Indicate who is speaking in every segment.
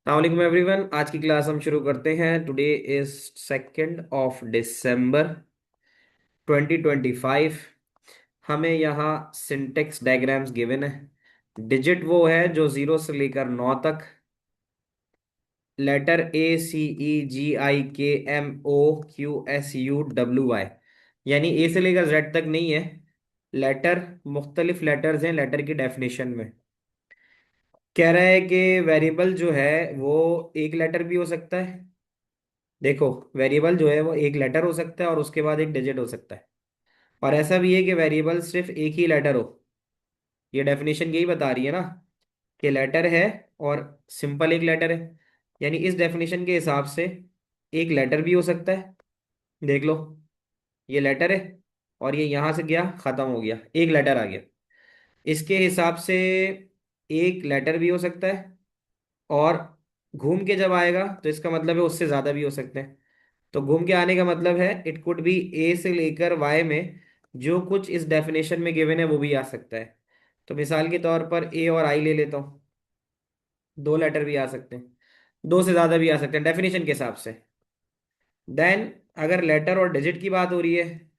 Speaker 1: अस्सलाम एवरीवन। आज की क्लास हम शुरू करते हैं। टुडे इज 2 दिसंबर 2025। हमें यहाँ सिंटेक्स डायग्राम्स गिवन है। डिजिट वो है जो जीरो से लेकर 9 तक, लेटर ACEGIKMOQSUWY, यानी ए से लेकर जेड तक नहीं है। लेटर मुख्तलिफ लेटर्स हैं लेटर की डेफिनेशन में। कह रहा है कि वेरिएबल जो है वो एक लेटर भी हो सकता है। देखो, वेरिएबल जो है वो एक लेटर हो सकता है और उसके बाद एक डिजिट हो सकता है। और ऐसा भी है कि वेरिएबल सिर्फ एक ही लेटर हो। ये डेफिनेशन यही बता रही है ना, कि लेटर है और सिंपल एक लेटर है। यानी इस डेफिनेशन के हिसाब से एक लेटर भी हो सकता है। देख लो, ये लेटर है और ये यहां से गया, खत्म हो गया, एक लेटर आ गया। इसके हिसाब से एक लेटर भी हो सकता है, और घूम के जब आएगा तो इसका मतलब है उससे ज्यादा भी हो सकते हैं। तो घूम के आने का मतलब है इट कुड बी ए से लेकर वाई में जो कुछ इस डेफिनेशन में गिवन है वो भी आ सकता है। तो मिसाल के तौर पर ए और आई ले लेता हूँ, दो लेटर भी आ सकते हैं, दो से ज्यादा भी आ सकते हैं डेफिनेशन के हिसाब से। देन अगर लेटर और डिजिट की बात हो रही है,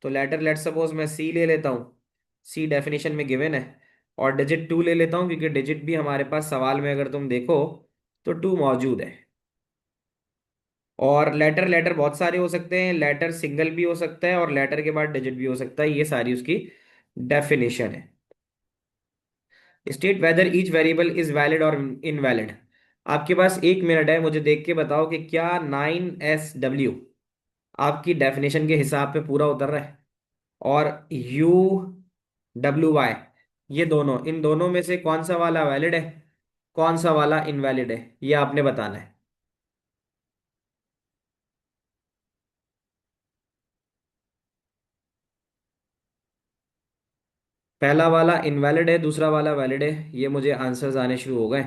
Speaker 1: तो लेटर लेट सपोज मैं सी ले लेता हूँ, सी डेफिनेशन में गिवन है। और डिजिट टू ले लेता हूँ क्योंकि डिजिट भी हमारे पास सवाल में अगर तुम देखो तो टू मौजूद है। और लेटर लेटर बहुत सारे हो सकते हैं, लेटर सिंगल भी हो सकता है और लेटर के बाद डिजिट भी हो सकता है। ये सारी उसकी डेफिनेशन है। State whether each variable is valid और इनवैलिड। आपके पास 1 मिनट है, मुझे देख के बताओ कि क्या 9SW आपकी डेफिनेशन के हिसाब पे पूरा उतर रहा है, और UWY, ये दोनों, इन दोनों में से कौन सा वाला वैलिड है, कौन सा वाला इनवैलिड है, ये आपने बताना है। पहला वाला इनवैलिड है, दूसरा वाला वैलिड है, ये मुझे आंसर्स आने शुरू हो गए।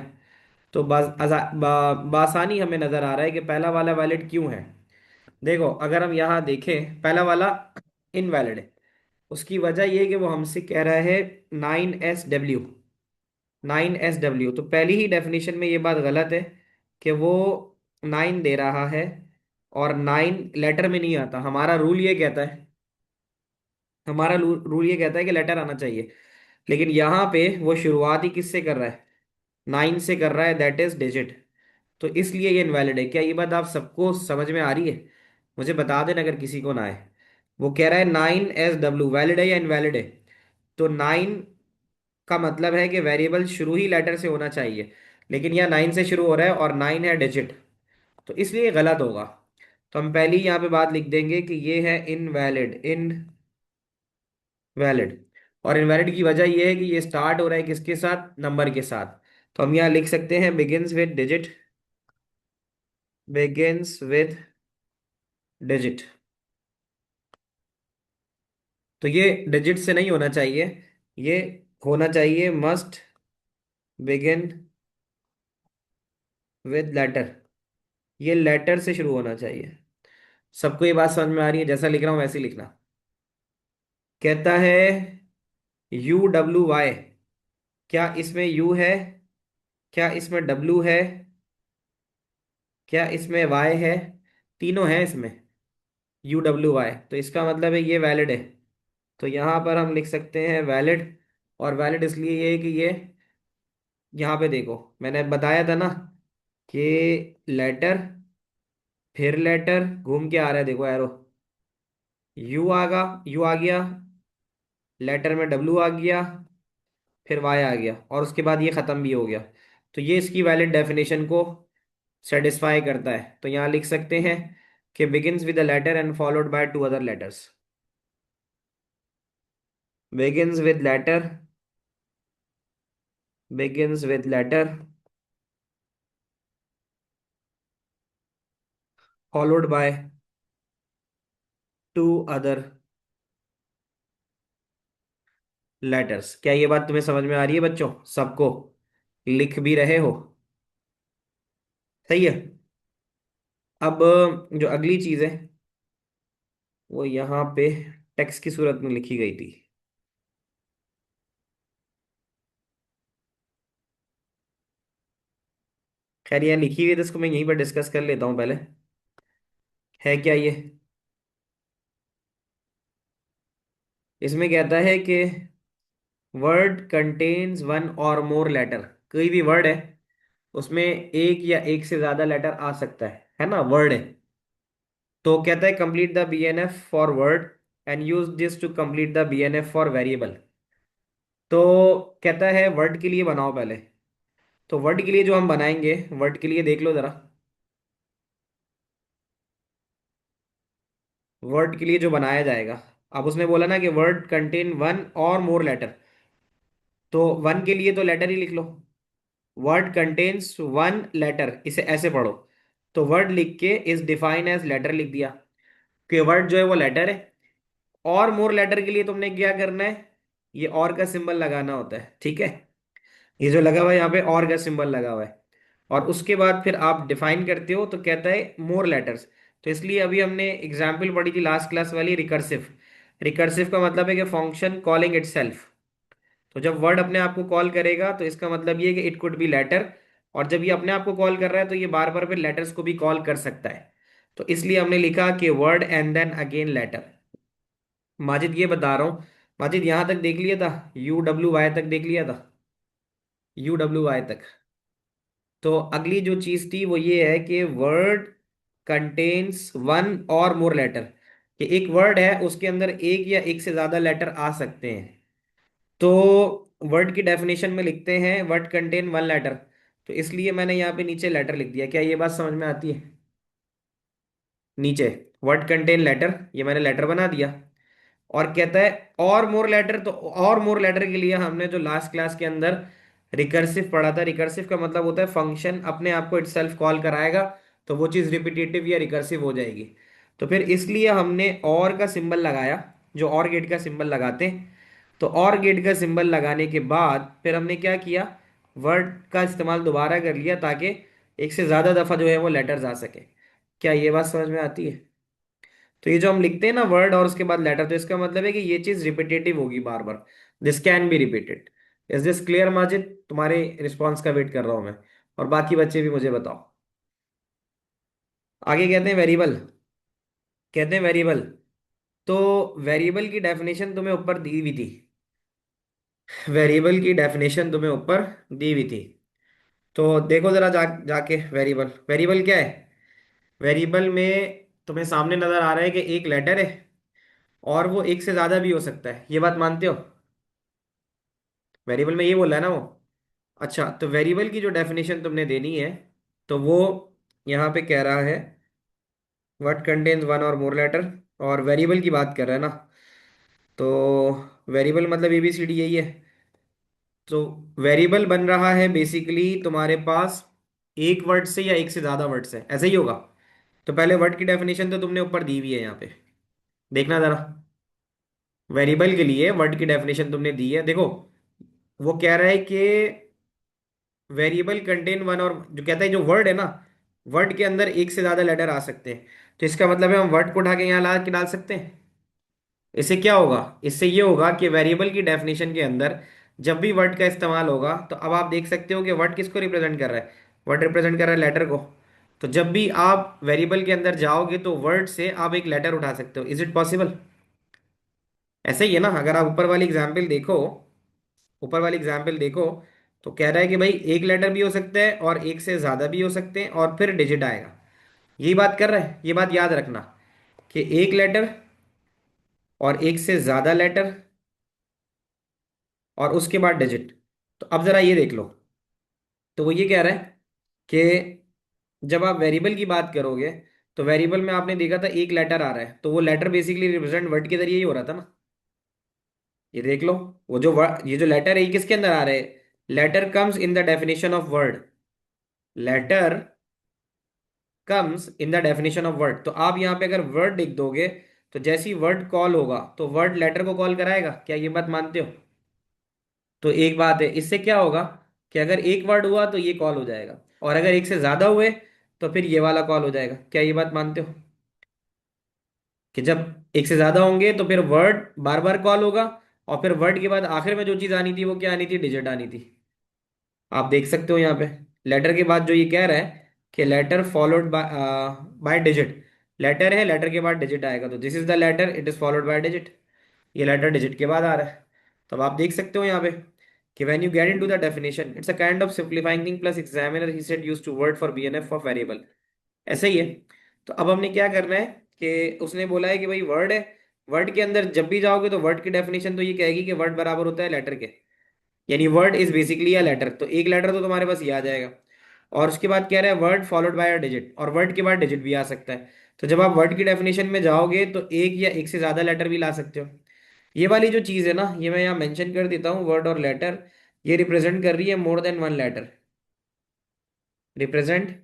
Speaker 1: तो बासानी हमें नजर आ रहा है कि पहला वाला वैलिड क्यों है। देखो, अगर हम यहाँ देखें, पहला वाला इनवैलिड है। उसकी वजह ये है कि वो हमसे कह रहा है 9SW। 9SW तो पहली ही डेफिनेशन में ये बात गलत है कि वो 9 दे रहा है, और 9 लेटर में नहीं आता। हमारा रूल ये कहता है कि लेटर आना चाहिए। लेकिन यहाँ पे वो शुरुआत ही किससे कर रहा है, 9 से कर रहा है, दैट इज डिजिट। तो इसलिए ये इनवैलिड है। क्या ये बात आप सबको समझ में आ रही है? मुझे बता देना अगर किसी को ना आए। वो कह रहा है 9SW वैलिड है या इनवैलिड है। तो 9 का मतलब है कि वेरिएबल शुरू ही लेटर से होना चाहिए, लेकिन यह 9 से शुरू हो रहा है और 9 है डिजिट, तो इसलिए ये गलत होगा। तो हम पहले ही यहाँ पे बात लिख देंगे कि ये है इनवैलिड, इनवैलिड। और इनवैलिड की वजह ये है कि ये स्टार्ट हो रहा है किसके साथ, नंबर के साथ। तो हम यहाँ लिख सकते हैं begins with digit, begins with digit. तो ये डिजिट से नहीं होना चाहिए, ये होना चाहिए मस्ट बिगिन विद लेटर। ये लेटर से शुरू होना चाहिए। सबको ये बात समझ में आ रही है? जैसा लिख रहा हूं वैसे ही लिखना। कहता है UWY, क्या इसमें यू है, क्या इसमें डब्लू है, क्या इसमें वाई है? तीनों हैं इसमें, UWY। तो इसका मतलब है ये वैलिड है। तो यहाँ पर हम लिख सकते हैं वैलिड। और वैलिड इसलिए ये है कि ये, यहाँ पे देखो, मैंने बताया था ना कि लेटर, फिर लेटर घूम के आ रहा है, देखो एरो, यू आ गया, लेटर में डब्लू आ गया, फिर वाई आ गया, और उसके बाद ये खत्म भी हो गया। तो ये इसकी वैलिड डेफिनेशन को सेटिस्फाई करता है। तो यहाँ लिख सकते हैं कि begins with a letter and followed by two other letters. Begins with letter, begins with letter followed by two other letters. क्या ये बात तुम्हें समझ में आ रही है बच्चों सबको? लिख भी रहे हो? सही है। अब जो अगली चीज है वो यहाँ पे टेक्स्ट की सूरत में लिखी गई थी। खैर यहाँ लिखी हुई है तो इसको मैं यहीं पर डिस्कस कर लेता हूँ पहले। है क्या ये? इसमें कहता है कि वर्ड कंटेन्स वन और मोर लेटर। कोई भी वर्ड है उसमें एक या एक से ज्यादा लेटर आ सकता है ना, वर्ड है। तो कहता है complete the BNF for word and use this to complete the BNF for variable. तो कहता है वर्ड के लिए बनाओ पहले। तो वर्ड के लिए जो हम बनाएंगे, वर्ड के लिए देख लो जरा। वर्ड के लिए जो बनाया जाएगा, अब उसने बोला ना कि वर्ड कंटेन वन और मोर लेटर, तो वन के लिए तो लेटर ही लिख लो। वर्ड कंटेन्स वन लेटर, इसे ऐसे पढ़ो। तो वर्ड लिख के इज डिफाइन एज लेटर लिख दिया कि वर्ड जो है वो लेटर है। और मोर लेटर के लिए तुमने क्या करना है, ये और का सिंबल लगाना होता है, ठीक है। ये जो लगा हुआ है यहाँ पे और का सिंबल लगा हुआ है। और उसके बाद फिर आप डिफाइन करते हो तो कहता है मोर लेटर्स। तो इसलिए अभी हमने एग्जाम्पल पढ़ी थी लास्ट क्लास वाली, रिकर्सिव। रिकर्सिव का मतलब है कि फंक्शन कॉलिंग इटसेल्फ। तो जब वर्ड अपने आप को कॉल करेगा तो इसका मतलब ये है कि इट कुड बी लेटर। और जब ये अपने आप को कॉल कर रहा है तो ये बार बार फिर लेटर्स को भी कॉल कर सकता है। तो इसलिए हमने लिखा कि word and then again letter. Majid ये बता रहा हूँ, माजिद यहाँ तक देख लिया था, UWY तक देख लिया था, UWY तक। तो अगली जो चीज थी वो ये है कि वर्ड कंटेन्स वन और मोर लेटर। कि एक वर्ड है उसके अंदर एक या एक से ज्यादा लेटर आ सकते हैं। तो वर्ड की डेफिनेशन में लिखते हैं वर्ड कंटेन वन लेटर। तो इसलिए मैंने यहाँ पे नीचे लेटर लिख दिया। क्या ये बात समझ में आती है? नीचे वर्ड कंटेन लेटर, ये मैंने लेटर बना दिया। और कहता है और मोर लेटर। तो और मोर लेटर के लिए हमने जो लास्ट क्लास के अंदर रिकर्सिव पढ़ा था, रिकर्सिव का मतलब होता है फंक्शन अपने आप को इटसेल्फ कॉल कराएगा, तो वो चीज़ रिपीटेटिव या रिकर्सिव हो जाएगी। तो फिर इसलिए हमने और का सिंबल लगाया, जो और गेट का सिंबल लगाते हैं। तो और गेट का सिंबल लगाने के बाद फिर हमने क्या किया, वर्ड का इस्तेमाल दोबारा कर लिया ताकि एक से ज़्यादा दफ़ा जो है वो लेटर्स आ सके। क्या ये बात समझ में आती है? तो ये जो हम लिखते हैं ना वर्ड और उसके बाद लेटर, तो इसका मतलब है कि ये चीज रिपीटेटिव होगी बार बार। This can be repeated. Is this clear Majid? तुम्हारे रिस्पॉन्स का वेट कर रहा हूं मैं। और बाकी बच्चे भी मुझे बताओ। आगे कहते हैं वेरिएबल। कहते हैं वेरिएबल। तो वेरिएबल की डेफिनेशन तुम्हें ऊपर दी हुई थी। वेरिएबल की डेफिनेशन तुम्हें ऊपर दी हुई थी। तो देखो जरा जाके वेरिएबल, वेरिएबल क्या है? वेरिएबल में तुम्हें सामने नजर आ रहा है कि एक लेटर है और वो एक से ज्यादा भी हो सकता है, ये बात मानते हो? वेरिएबल में ये बोला है ना वो। अच्छा, तो वेरिएबल की जो डेफिनेशन तुमने देनी है, तो वो यहाँ पे कह रहा है व्हाट कंटेन्स वन और मोर लेटर। और वेरिएबल की बात कर रहा है ना, तो वेरिएबल मतलब ABCD यही है। तो वेरिएबल बन रहा है बेसिकली तुम्हारे पास एक वर्ड से या एक से ज्यादा वर्ड से, ऐसे ही होगा। तो पहले वर्ड की डेफिनेशन तो तुमने ऊपर दी हुई है यहाँ पे, देखना जरा। वेरिएबल के लिए वर्ड की डेफिनेशन तुमने दी है, देखो। वो कह रहा है कि वेरिएबल कंटेन वन, और जो कहता है जो वर्ड है ना, वर्ड के अंदर एक से ज्यादा लेटर आ सकते हैं। तो इसका मतलब है हम वर्ड को उठा के यहाँ ला के डाल सकते हैं। इससे क्या होगा? इससे ये होगा कि वेरिएबल की डेफिनेशन के अंदर जब भी वर्ड का इस्तेमाल होगा, तो अब आप देख सकते हो कि वर्ड किसको रिप्रेजेंट कर रहा है। वर्ड रिप्रेजेंट कर रहा है लेटर को। तो जब भी आप वेरिएबल के अंदर जाओगे तो वर्ड से आप एक लेटर उठा सकते हो। Is it possible? ऐसे ही है ना, अगर आप ऊपर वाली एग्जाम्पल देखो, ऊपर वाली एग्जाम्पल देखो, तो कह रहा है कि भाई एक लेटर भी हो सकता है और एक से ज्यादा भी हो सकते हैं और फिर डिजिट आएगा। यही बात कर रहा है, ये बात याद रखना कि एक लेटर और एक से ज्यादा लेटर और उसके बाद डिजिट। तो अब जरा ये देख लो। तो वो ये कह रहा है कि जब आप वेरिएबल की बात करोगे, तो वेरिएबल में आपने देखा था एक लेटर आ रहा है, तो वो लेटर बेसिकली रिप्रेजेंट वर्ड के जरिए ही हो रहा था ना। ये देख लो, वो जो ये जो लेटर है ये किसके अंदर आ रहा है? Letter comes in the definition of word. Letter comes in the definition of word. तो आप यहाँ पे अगर वर्ड लिख दोगे, तो जैसे ही वर्ड कॉल होगा तो वर्ड लेटर को कॉल कराएगा। क्या ये बात मानते हो? तो एक बात है, इससे क्या होगा कि अगर एक वर्ड हुआ तो ये कॉल हो जाएगा, और अगर एक से ज्यादा हुए तो फिर ये वाला कॉल हो जाएगा। क्या ये बात मानते हो कि जब एक से ज्यादा होंगे तो फिर वर्ड बार बार कॉल होगा, और फिर वर्ड के बाद आखिर में जो चीज आनी थी वो क्या आनी थी? डिजिट आनी थी। आप देख सकते हो यहाँ पे। लेटर के बाद जो ये कह रहा है कि letter followed by by digit, letter है, लेटर के बाद डिजिट आएगा, तो this is the letter, it is followed by digit. ये लेटर डिजिट के बाद आ रहा है। तो अब आप देख सकते हो यहाँ पे कि when you get into the definition, it's a kind of simplifying thing plus examiner he said used to word for BNF of variable. ऐसा ही है। तो अब हमने क्या करना है कि उसने बोला है कि भाई वर्ड है, वर्ड के अंदर जब भी जाओगे तो वर्ड की डेफिनेशन तो ये कहेगी कि वर्ड बराबर होता है लेटर के, यानी word is basically a letter, तो एक लेटर तो तुम्हारे पास ये आ जाएगा। और उसके बाद कह रहा है word followed by a digit, और वर्ड के बाद डिजिट भी आ सकता है। तो जब आप वर्ड की डेफिनेशन में जाओगे तो एक या एक से ज्यादा लेटर भी ला सकते हो। ये वाली जो चीज है ना, ये मैं यहाँ मेंशन कर देता हूँ, वर्ड और लेटर, ये रिप्रेजेंट कर रही है more than one letter, represent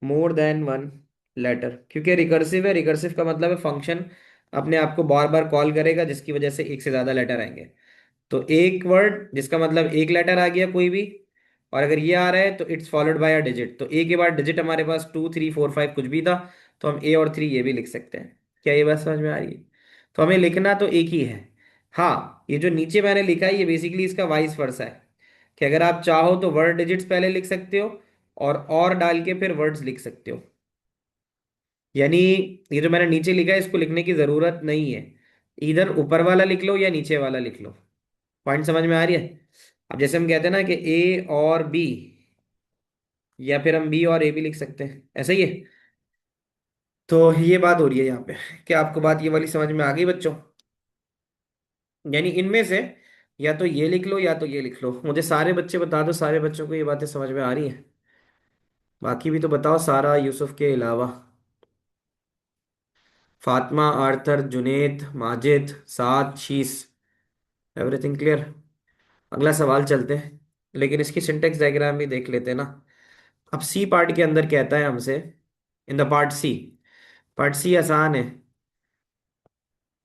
Speaker 1: more than one letter, क्योंकि रिकर्सिव है, रिकर्सिव का मतलब है फंक्शन अपने आप को बार बार कॉल करेगा जिसकी वजह से एक से ज्यादा लेटर आएंगे। तो एक वर्ड जिसका मतलब एक लेटर आ गया कोई भी, और अगर ये आ रहा है तो it's followed by a digit, तो ए के बाद डिजिट हमारे पास 2 3 4 5 कुछ भी था, तो हम ए और 3 ये भी लिख सकते हैं। क्या ये बात समझ में आ रही है? तो हमें लिखना तो एक ही है। हाँ, ये जो नीचे मैंने लिखा है ये बेसिकली इसका वाइस वर्सा है, कि अगर आप चाहो तो वर्ड डिजिट्स पहले लिख सकते हो और डाल के फिर वर्ड्स लिख सकते हो। यानी ये जो मैंने नीचे लिखा है इसको लिखने की जरूरत नहीं है, इधर ऊपर वाला लिख लो या नीचे वाला लिख लो। पॉइंट समझ में आ रही है? अब जैसे हम कहते हैं ना कि ए और बी, या फिर हम बी और ए भी लिख सकते हैं, ऐसा ही है। तो ये बात हो रही है यहाँ पे। क्या आपको बात ये वाली समझ में आ गई बच्चों? यानी इनमें से या तो ये लिख लो या तो ये लिख लो। मुझे सारे बच्चे बता दो, सारे बच्चों को ये बातें समझ में आ रही है? बाकी भी तो बताओ, सारा यूसुफ के अलावा, फातिमा, आर्थर, जुनेद, माजिद, साद, शीस, एवरीथिंग क्लियर? अगला सवाल चलते हैं, लेकिन इसकी सिंटेक्स डायग्राम भी देख लेते हैं ना। अब सी पार्ट के अंदर कहता है हमसे, in the part C, part C आसान है।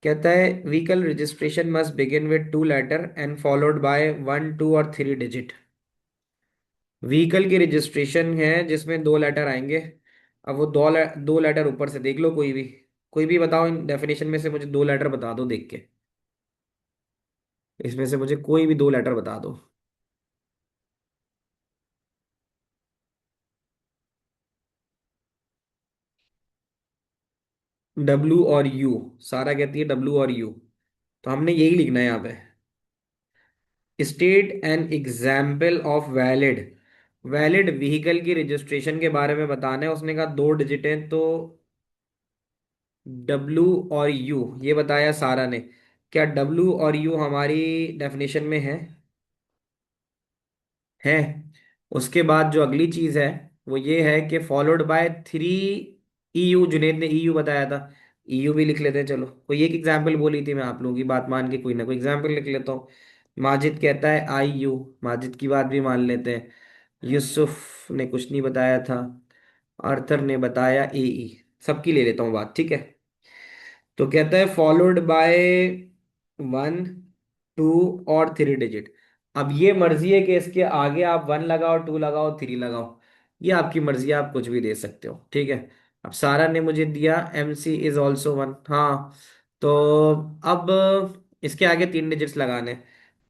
Speaker 1: कहता है vehicle registration must begin with two letter and followed by 1 2 और 3 डिजिट। व्हीकल की रजिस्ट्रेशन है जिसमें दो लेटर आएंगे। अब वो दो लेटर ऊपर से देख लो, कोई भी बताओ, इन डेफिनेशन में से मुझे दो लेटर बता दो देख के, इसमें से मुझे कोई भी दो लेटर बता दो। डब्ल्यू और यू, सारा कहती है डब्ल्यू और यू, तो हमने यही लिखना है यहाँ पे। State an example of valid, valid vehicle की रजिस्ट्रेशन के बारे में बताना है। उसने कहा दो डिजिट है, तो डब्ल्यू और यू, ये बताया सारा ने। क्या डब्ल्यू और यू हमारी डेफिनेशन में है? उसके बाद जो अगली चीज है वो ये है कि फॉलोड बाय 3 EU, जुनेद ने EU बताया था, EU भी लिख लेते हैं। चलो, कोई एक एग्जाम्पल बोली थी, मैं आप लोगों की बात मान के कोई ना कोई एग्जाम्पल लिख लेता हूँ। माजिद कहता है IU, माजिद की बात भी मान लेते हैं। यूसुफ ने कुछ नहीं बताया था, अर्थर ने बताया AE, सबकी ले लेता हूँ बात, ठीक है। तो कहता है फॉलोड बाय 1 2 और 3 डिजिट। अब ये मर्जी है कि इसके आगे आप 1 लगाओ, 2 लगाओ, 3 लगाओ, ये आपकी मर्जी है, आप कुछ भी दे सकते हो, ठीक है। अब सारा ने मुझे दिया MC इज ऑल्सो 1, हाँ। तो अब इसके आगे 3 डिजिट्स लगाने,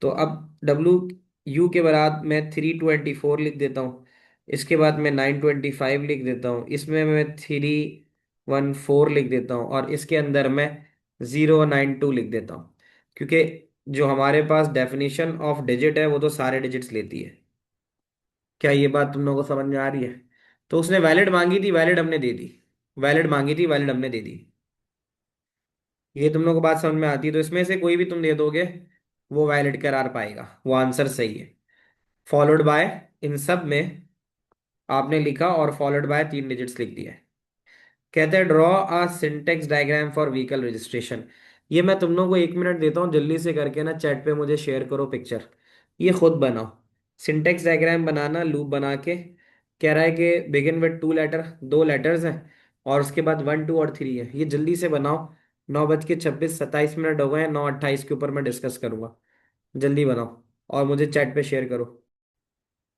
Speaker 1: तो अब WU के बाद मैं 324 लिख देता हूँ, इसके बाद मैं 925 लिख देता हूँ, इसमें मैं 314 लिख देता हूँ, और इसके अंदर मैं 092 लिख देता हूँ, क्योंकि जो हमारे पास डेफिनेशन ऑफ डिजिट है वो तो सारे डिजिट्स लेती है। क्या ये बात तुम लोगों को समझ में आ रही है? तो उसने वैलिड मांगी थी, वैलिड हमने दे दी, वैलिड मांगी थी, वैलिड हमने दे दी। ये तुम लोगों को बात समझ में आती है? तो इसमें से कोई भी तुम दे दोगे वो वैलिड करार पाएगा, वो आंसर सही है। फॉलोड बाय, इन सब में आपने लिखा और फॉलोड बाय 3 डिजिट्स लिख दिया। कहते हैं draw a syntax diagram for vehicle registration. ये मैं तुम लोगों को 1 मिनट देता हूँ, जल्दी से करके ना चैट पे मुझे शेयर करो पिक्चर, ये खुद बनाओ। सिंटेक्स डायग्राम बनाना, लूप बना के। कह रहा है कि बिगिन विद टू लेटर, दो लेटर्स हैं, और उसके बाद 1 2 और 3 है, ये जल्दी से बनाओ। 9:26 27 हो गए हैं, 9:28 के ऊपर मैं डिस्कस करूंगा। जल्दी बनाओ और मुझे चैट पे शेयर करो।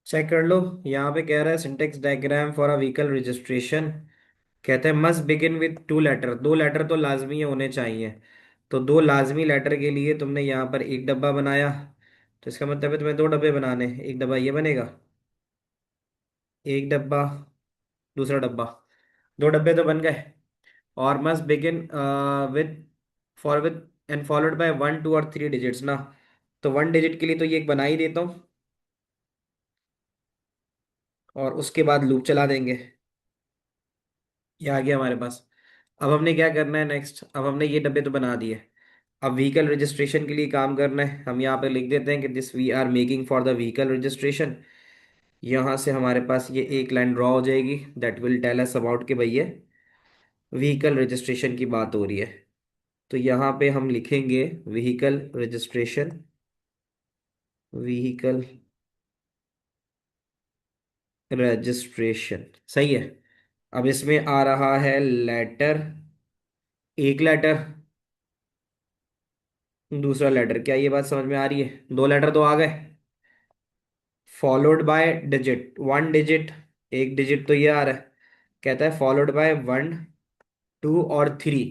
Speaker 1: चेक कर लो, यहाँ पे कह रहा है syntax diagram for a vehicle registration. कहते हैं must begin with two letter, दो लेटर तो लाजमी होने चाहिए। तो दो लाजमी लेटर के लिए तुमने यहाँ पर एक डब्बा बनाया, तो इसका मतलब है तुम्हें दो डब्बे बनाने हैं। एक डब्बा ये बनेगा, एक डब्बा, दूसरा डब्बा। दो डब्बे तो बन गए। और must begin with, for with and followed by 1 2 और 3 डिजिट्स ना। तो 1 डिजिट के लिए तो ये एक बना ही देता हूँ, और उसके बाद लूप चला देंगे। ये आ गया हमारे पास। अब हमने क्या करना है नेक्स्ट, अब हमने ये डब्बे तो बना दिए। अब व्हीकल रजिस्ट्रेशन के लिए काम करना है। हम यहाँ पे लिख देते हैं कि this we are making for the vehicle registration. यहाँ से हमारे पास ये एक लाइन ड्रॉ हो जाएगी, that will tell us about कि भैया व्हीकल रजिस्ट्रेशन की बात हो रही है। तो यहाँ पे हम लिखेंगे व्हीकल रजिस्ट्रेशन, व्हीकल रजिस्ट्रेशन। सही है। अब इसमें आ रहा है लेटर, एक लेटर, दूसरा लेटर। क्या ये बात समझ में आ रही है? दो लेटर तो आ गए, फॉलोड बाय डिजिट, 1 डिजिट। एक डिजिट तो ये आ रहा है, कहता है फॉलोड बाय 1 2 और 3।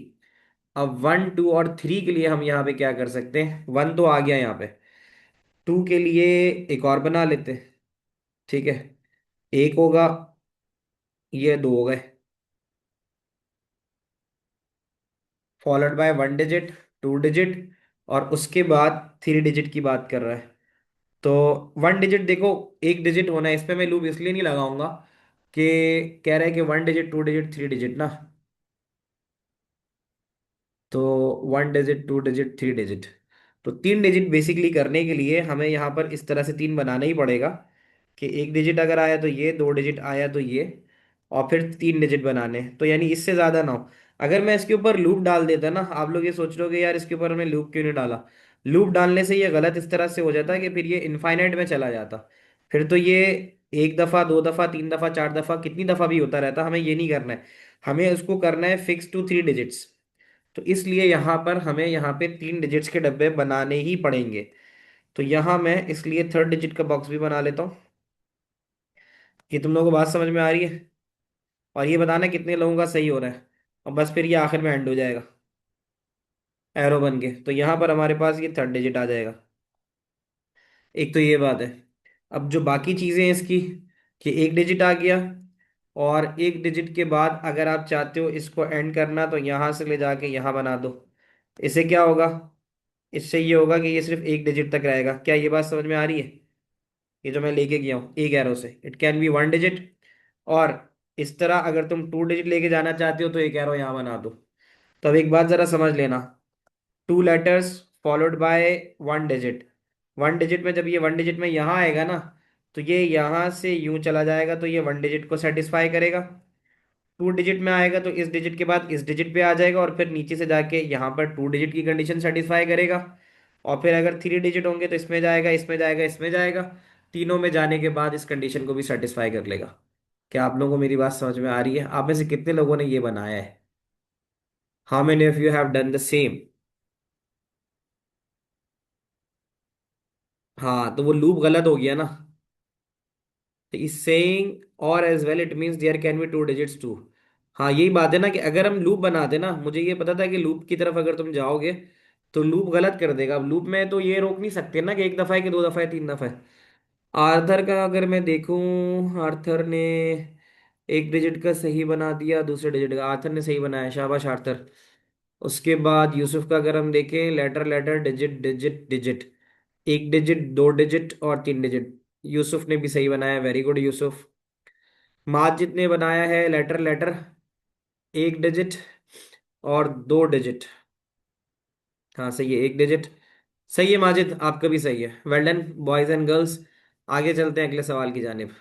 Speaker 1: अब 1 2 और 3 के लिए हम यहाँ पे क्या कर सकते हैं, 1 तो आ गया यहाँ पे, 2 के लिए एक और बना लेते हैं। ठीक है, एक होगा, ये दो हो गए, फॉलोड बाय 1 डिजिट, 2 डिजिट, और उसके बाद 3 डिजिट की बात कर रहा है। तो 1 डिजिट देखो, एक डिजिट होना है, इस पे मैं लूप इसलिए नहीं लगाऊंगा कि कह रहा है कि 1 डिजिट 2 डिजिट 3 डिजिट ना। तो 1 डिजिट 2 डिजिट 3 डिजिट, तो 3 डिजिट बेसिकली करने के लिए हमें यहाँ पर इस तरह से तीन बनाना ही पड़ेगा कि एक डिजिट अगर आया तो ये, 2 डिजिट आया तो ये, और फिर 3 डिजिट बनाने हैं। तो यानी इससे ज़्यादा ना हो। अगर मैं इसके ऊपर लूप डाल देता ना, आप लोग ये सोच रहे हो कि यार इसके ऊपर हमने लूप क्यों नहीं डाला। लूप डालने से ये गलत इस तरह से हो जाता है कि फिर ये इनफाइनाइट में चला जाता। फिर तो ये एक दफ़ा, दो दफ़ा, तीन दफ़ा, चार दफ़ा, कितनी दफ़ा भी होता रहता। हमें ये नहीं करना है, हमें उसको करना है फिक्स टू 3 डिजिट्स। तो इसलिए यहाँ पर हमें यहाँ पे 3 डिजिट्स के डब्बे बनाने ही पड़ेंगे। तो यहाँ मैं इसलिए 3rd डिजिट का बॉक्स भी बना लेता हूँ। कि तुम लोगों को बात समझ में आ रही है? और ये बताना कितने लोगों का सही हो रहा है, और बस फिर ये आखिर में एंड हो जाएगा एरो बन के। तो यहाँ पर हमारे पास ये 3rd डिजिट आ जाएगा। एक तो ये बात है। अब जो बाकी चीज़ें हैं इसकी, कि एक डिजिट आ गया, और एक डिजिट के बाद अगर आप चाहते हो इसको एंड करना तो यहाँ से ले जाके यहाँ बना दो। इससे क्या होगा, इससे ये होगा कि ये सिर्फ एक डिजिट तक रहेगा। क्या ये बात समझ में आ रही है? ये जो मैं लेके गया हूँ एक एरो से, इट कैन बी 1 डिजिट। और इस तरह अगर तुम 2 डिजिट लेके जाना चाहते हो तो एक एरो यहाँ बना दो। तो अब एक बात जरा समझ लेना, 2 letters followed by 1 digit. 1 digit में जब ये 1 डिजिट में यहाँ आएगा ना, तो ये यहाँ से यूं चला जाएगा, तो ये 1 डिजिट को सेटिस्फाई करेगा। 2 डिजिट में आएगा तो इस डिजिट के बाद इस डिजिट पे आ जाएगा, और फिर नीचे से जाके यहाँ पर 2 डिजिट की कंडीशन सेटिस्फाई करेगा। और फिर अगर 3 डिजिट होंगे तो इसमें जाएगा, इसमें जाएगा, इसमें जाएगा। तीनों में जाने के बाद इस कंडीशन को भी सेटिस्फाई कर लेगा। क्या आप लोगों को मेरी बात समझ में आ रही है? आप में से कितने लोगों ने ये बनाया है? How many of you have done the same? हाँ, तो वो लूप गलत हो गया ना। तो इस सेइंग और as well it means there can be 2 digits too. हाँ, यही बात है ना कि अगर हम लूप बना देना, मुझे ये पता था कि लूप की तरफ अगर तुम जाओगे तो लूप गलत कर देगा। अब लूप में तो ये रोक नहीं सकते ना कि एक दफा है कि दो दफा है, तीन दफा है। आर्थर का अगर मैं देखूं, आर्थर ने एक डिजिट का सही बना दिया, दूसरे डिजिट का आर्थर ने सही बनाया, शाबाश आर्थर। उसके बाद यूसुफ का अगर हम देखें, letter letter digit digit digit, एक डिजिट, 2 डिजिट और 3 डिजिट, यूसुफ ने भी सही बनाया, वेरी गुड यूसुफ। माजिद ने बनाया है लेटर लेटर, एक डिजिट और 2 डिजिट। हाँ सही है, एक डिजिट। सही है माजिद, आपका भी सही है, well done boys and girls. आगे चलते हैं अगले सवाल की जानिब।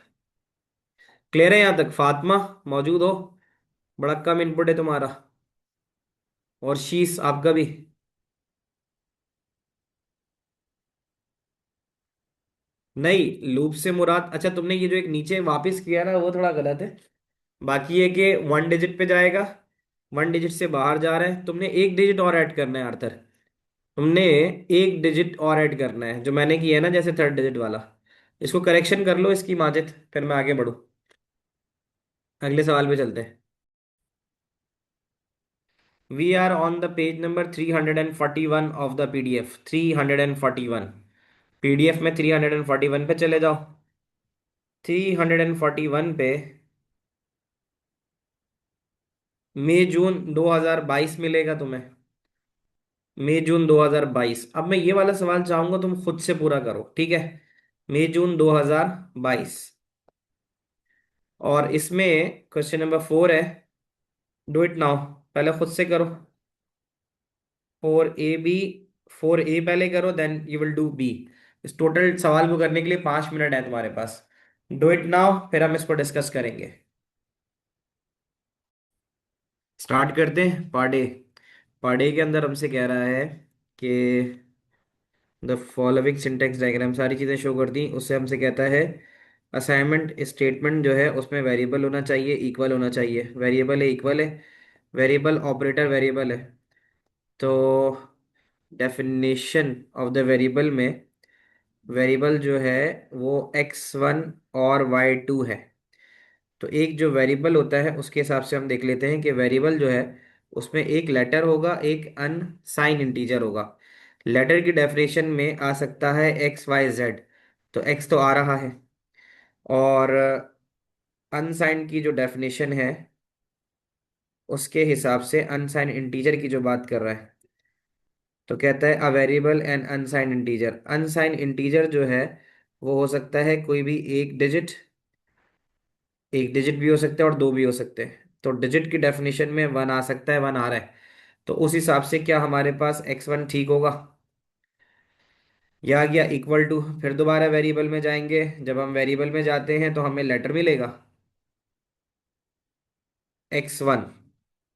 Speaker 1: क्लियर है यहाँ तक? फातिमा मौजूद हो? बड़ा कम इनपुट है तुम्हारा। और शीस आपका भी। नहीं, लूप से मुराद, अच्छा तुमने ये जो एक नीचे वापस किया ना, वो थोड़ा गलत है। बाकी ये कि 1 डिजिट पे जाएगा, 1 डिजिट से बाहर जा रहा है, तुमने एक डिजिट और ऐड करना है आर्थर। तुमने एक डिजिट और ऐड करना है, जो मैंने किया है ना, जैसे 3rd डिजिट वाला। इसको करेक्शन कर लो इसकी माजिद, फिर मैं आगे बढ़ूँ। अगले सवाल पे चलते हैं। We are on the page number 341 of the PDF, 341। PDF में 341 पे चले जाओ। 341 पे मई जून 2022 मिलेगा तुम्हें। मई जून 2022। अब मैं ये वाला सवाल चाहूंगा तुम खुद से पूरा करो, ठीक है। मई जून 2022। और इसमें क्वेश्चन नंबर 4 है। Do it now. पहले खुद से करो। 4 ए बी। 4 ए पहले करो, then you will do B. इस टोटल सवाल को करने के लिए 5 मिनट है तुम्हारे पास। डू इट नाउ, फिर हम इसको डिस्कस करेंगे। स्टार्ट करते हैं पार्ट ए। पार्ट ए के अंदर हमसे कह रहा है कि द फॉलोइंग सिंटेक्स डायग्राम सारी चीज़ें शो कर दी। उससे हमसे कहता है असाइनमेंट स्टेटमेंट जो है उसमें वेरिएबल होना चाहिए, इक्वल होना चाहिए। वेरिएबल है, इक्वल है। वेरिएबल ऑपरेटर वेरिएबल है। तो डेफिनेशन ऑफ द वेरिएबल में वेरिएबल जो है वो x1 और y2 है। तो एक जो वेरिएबल होता है उसके हिसाब से हम देख लेते हैं कि वेरिएबल जो है उसमें एक लेटर होगा, एक अनसाइन इंटीजर होगा। लेटर की डेफिनेशन में आ सकता है एक्स वाई जेड। तो एक्स तो आ रहा है। और अनसाइन की जो डेफिनेशन है उसके हिसाब से अनसाइन इंटीजर की जो बात कर रहा है, तो कहता है a variable and अनसाइन integer. अनसाइन integer जो है वो हो सकता है कोई भी एक डिजिट। एक डिजिट भी हो सकता है और दो भी हो सकते हैं। तो डिजिट की डेफिनेशन में वन आ सकता है, वन आ रहा है। तो उस हिसाब से क्या हमारे पास x1 ठीक होगा। या आ गया इक्वल टू। फिर दोबारा वेरिएबल में जाएंगे। जब हम वेरिएबल में जाते हैं तो हमें लेटर मिलेगा x1।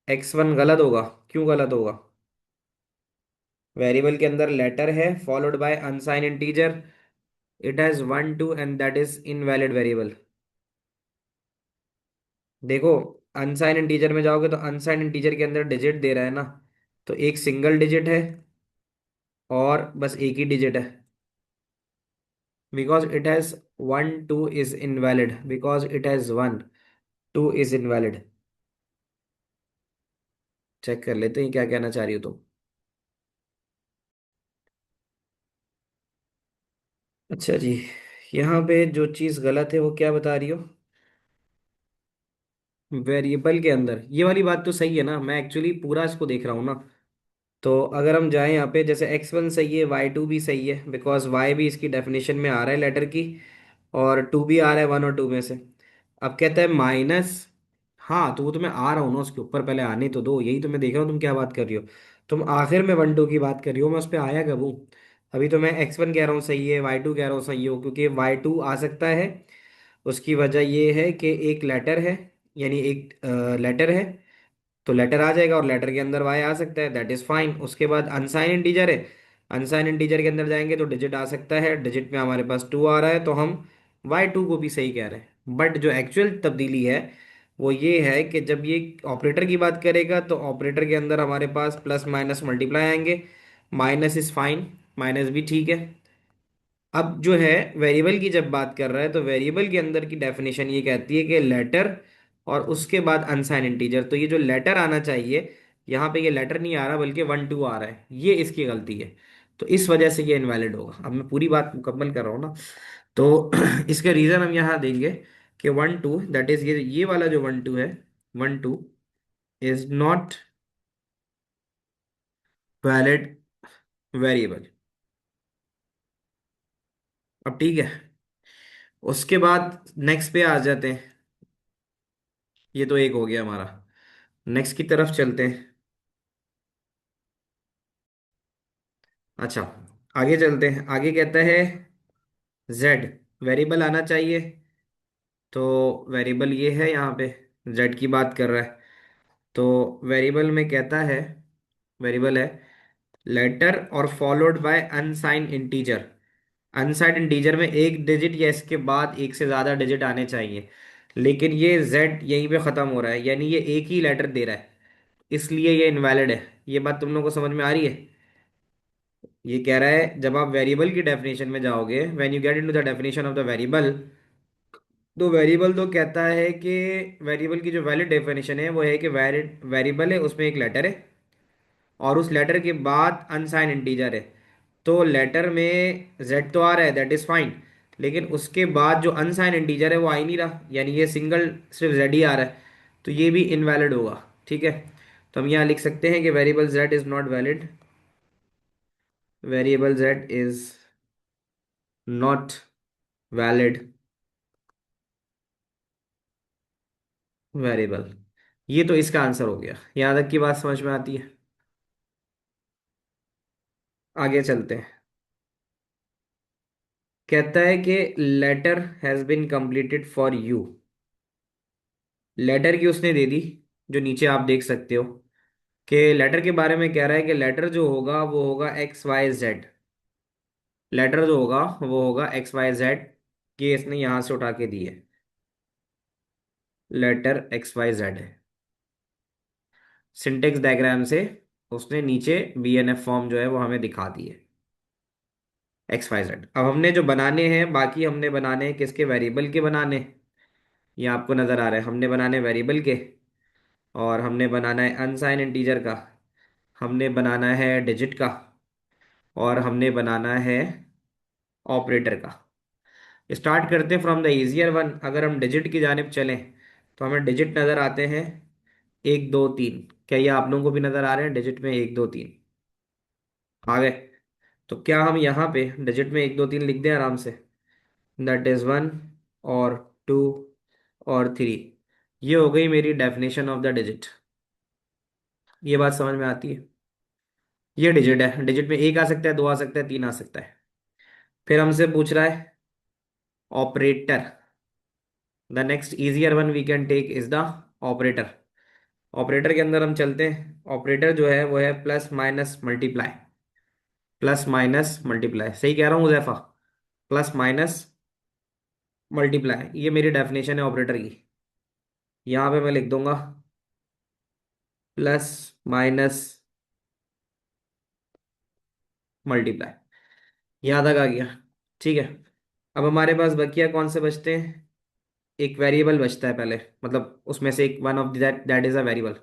Speaker 1: x1 गलत होगा। क्यों गलत होगा? वेरिएबल के अंदर लेटर है followed by unsign integer. It has 1 2 and that is invalid variable. देखो, अनसाइन इंटीजर में जाओगे तो अनसाइन इंटीजर के अंदर डिजिट दे रहा है ना। तो एक सिंगल डिजिट है और बस एक ही डिजिट है। Because it has 1 2 is invalid. Because it has 1 2 is invalid. Check कर लेते हैं क्या कहना चाह रही हो तुम। अच्छा जी। यहाँ पे जो चीज़ गलत है वो क्या बता रही हो? वेरिएबल के अंदर ये वाली बात तो सही है ना, मैं एक्चुअली पूरा इसको देख रहा हूँ ना। तो अगर हम जाएं यहाँ पे, जैसे x1 सही है, y2 भी सही है, बिकॉज y भी इसकी डेफिनेशन में आ रहा है लेटर की। और 2 भी आ रहा है 1 और 2 में से। अब कहता है माइनस। हाँ, तो वो तो मैं आ रहा हूँ ना उसके ऊपर, पहले आने तो दो। यही तो मैं देख रहा हूँ तुम क्या बात कर रही हो। तुम आखिर में 1 2 की बात कर रही हो, मैं उस पर आया कब हूँ? अभी तो मैं x1 कह रहा हूँ सही है, y2 कह रहा हूँ सही हो, क्योंकि y2 आ सकता है। उसकी वजह ये है कि एक लेटर है, यानी एक लेटर है। तो लेटर आ जाएगा और लेटर के अंदर वाई आ सकता है, दैट इज फाइन। उसके बाद अनसाइन इंटीजर है। अनसाइन इंटीजर के अंदर जाएंगे तो डिजिट आ सकता है। डिजिट में हमारे पास 2 आ रहा है, तो हम y2 को भी सही कह रहे हैं। बट जो एक्चुअल तब्दीली है वो ये है कि जब ये ऑपरेटर की बात करेगा तो ऑपरेटर के अंदर हमारे पास प्लस माइनस मल्टीप्लाई आएंगे। माइनस इज फाइन, माइनस भी ठीक है। अब जो है वेरिएबल की जब बात कर रहा है तो वेरिएबल के अंदर की डेफिनेशन ये कहती है कि लेटर और उसके बाद अनसाइन इंटीजर। तो ये जो लेटर आना चाहिए, यहाँ पे ये लेटर नहीं आ रहा बल्कि 1 2 आ रहा है, ये इसकी गलती है। तो इस वजह से ये इनवैलिड होगा। अब मैं पूरी बात मुकम्मल कर रहा हूँ ना। तो इसका रीजन हम यहाँ देंगे कि 1 2 दैट इज ये वाला जो 1 2 है, 1 2 इज नॉट वैलिड वेरिएबल। अब ठीक है। उसके बाद नेक्स्ट पे आ जाते हैं। ये तो एक हो गया हमारा। नेक्स्ट की तरफ चलते हैं। अच्छा, आगे चलते हैं। आगे कहता है जेड वेरिएबल आना चाहिए। तो वेरिएबल ये है यहाँ पे, जेड की बात कर रहा है। तो वेरिएबल में कहता है, वेरिएबल है लेटर और followed by unsign integer. अनसाइन integer में एक डिजिट या इसके बाद एक से ज़्यादा डिजिट आने चाहिए। लेकिन ये जेड यहीं पे ख़त्म हो रहा है, यानी ये एक ही लेटर दे रहा है, इसलिए ये इनवैलिड है। ये बात तुम लोगों को समझ में आ रही है? ये कह रहा है जब आप वेरिएबल की डेफिनेशन में जाओगे, when you get into the definition of the variable, तो वेरिएबल तो कहता है कि वेरिएबल की जो वैलिड डेफिनेशन है वो है कि वैलिड वेरिएबल है, उसमें एक लेटर है और उस लेटर के बाद अनसाइन इंटीजर है। तो लेटर में जेड तो आ रहा है, दैट इज फाइन, लेकिन उसके बाद जो अनसाइन इंटीजर है वो आ ही नहीं रहा, यानी ये सिंगल सिर्फ जेड ही आ रहा है, तो ये भी इनवैलिड होगा। ठीक है, तो हम यहाँ लिख सकते हैं कि variable Z is not valid, variable Z is not valid variable. ये तो इसका आंसर हो गया, यहाँ तक की बात समझ में आती है। आगे चलते हैं। कहता है कि letter has been completed for you, letter की उसने दे दी, जो नीचे आप देख सकते हो कि लेटर के बारे में कह रहा है कि लेटर जो होगा वो होगा एक्स वाई जेड, लेटर जो होगा वो होगा एक्स वाई जेड, कि इसने यहां से उठा के दी है, लेटर एक्स वाई जेड है। सिंटेक्स डायग्राम से उसने नीचे बीएनएफ फॉर्म जो है वो हमें दिखा दी है, एक्स वाई जेड। अब हमने जो बनाने हैं, बाकी हमने बनाने हैं किसके, वेरिएबल के बनाने। ये आपको नजर आ रहा है, हमने बनाने वेरिएबल के, और हमने बनाना है अनसाइन इंटीजर का, हमने बनाना है डिजिट का, और हमने बनाना है ऑपरेटर का। स्टार्ट करते हैं फ्रॉम द इजियर वन। अगर हम डिजिट की जानिब चलें तो हमें डिजिट नज़र आते हैं एक दो तीन। क्या ये आप लोगों को भी नज़र आ रहे हैं डिजिट में एक दो तीन? आ गए? तो क्या हम यहाँ पे डिजिट में एक दो तीन लिख दें आराम से, दैट इज़ वन और टू और थ्री। ये हो गई मेरी डेफिनेशन ऑफ द डिजिट। ये बात समझ में आती है? ये डिजिट है, डिजिट में एक आ सकता है, दो आ सकता है, तीन आ सकता है। फिर हमसे पूछ रहा है operator, the next easier one we can take is the operator. Operator के अंदर हम चलते हैं, ऑपरेटर जो है वो है plus minus multiply, plus minus multiply, सही कह रहा हूँ हुजैफा? प्लस माइनस मल्टीप्लाई, ये मेरी डेफिनेशन है ऑपरेटर की। यहाँ पे मैं लिख दूंगा प्लस माइनस मल्टीप्लाई। यहाँ तक आ गया? ठीक है। अब हमारे पास बकिया कौन से बचते हैं? एक वेरिएबल बचता है पहले, मतलब उसमें से एक one of that that is a variable.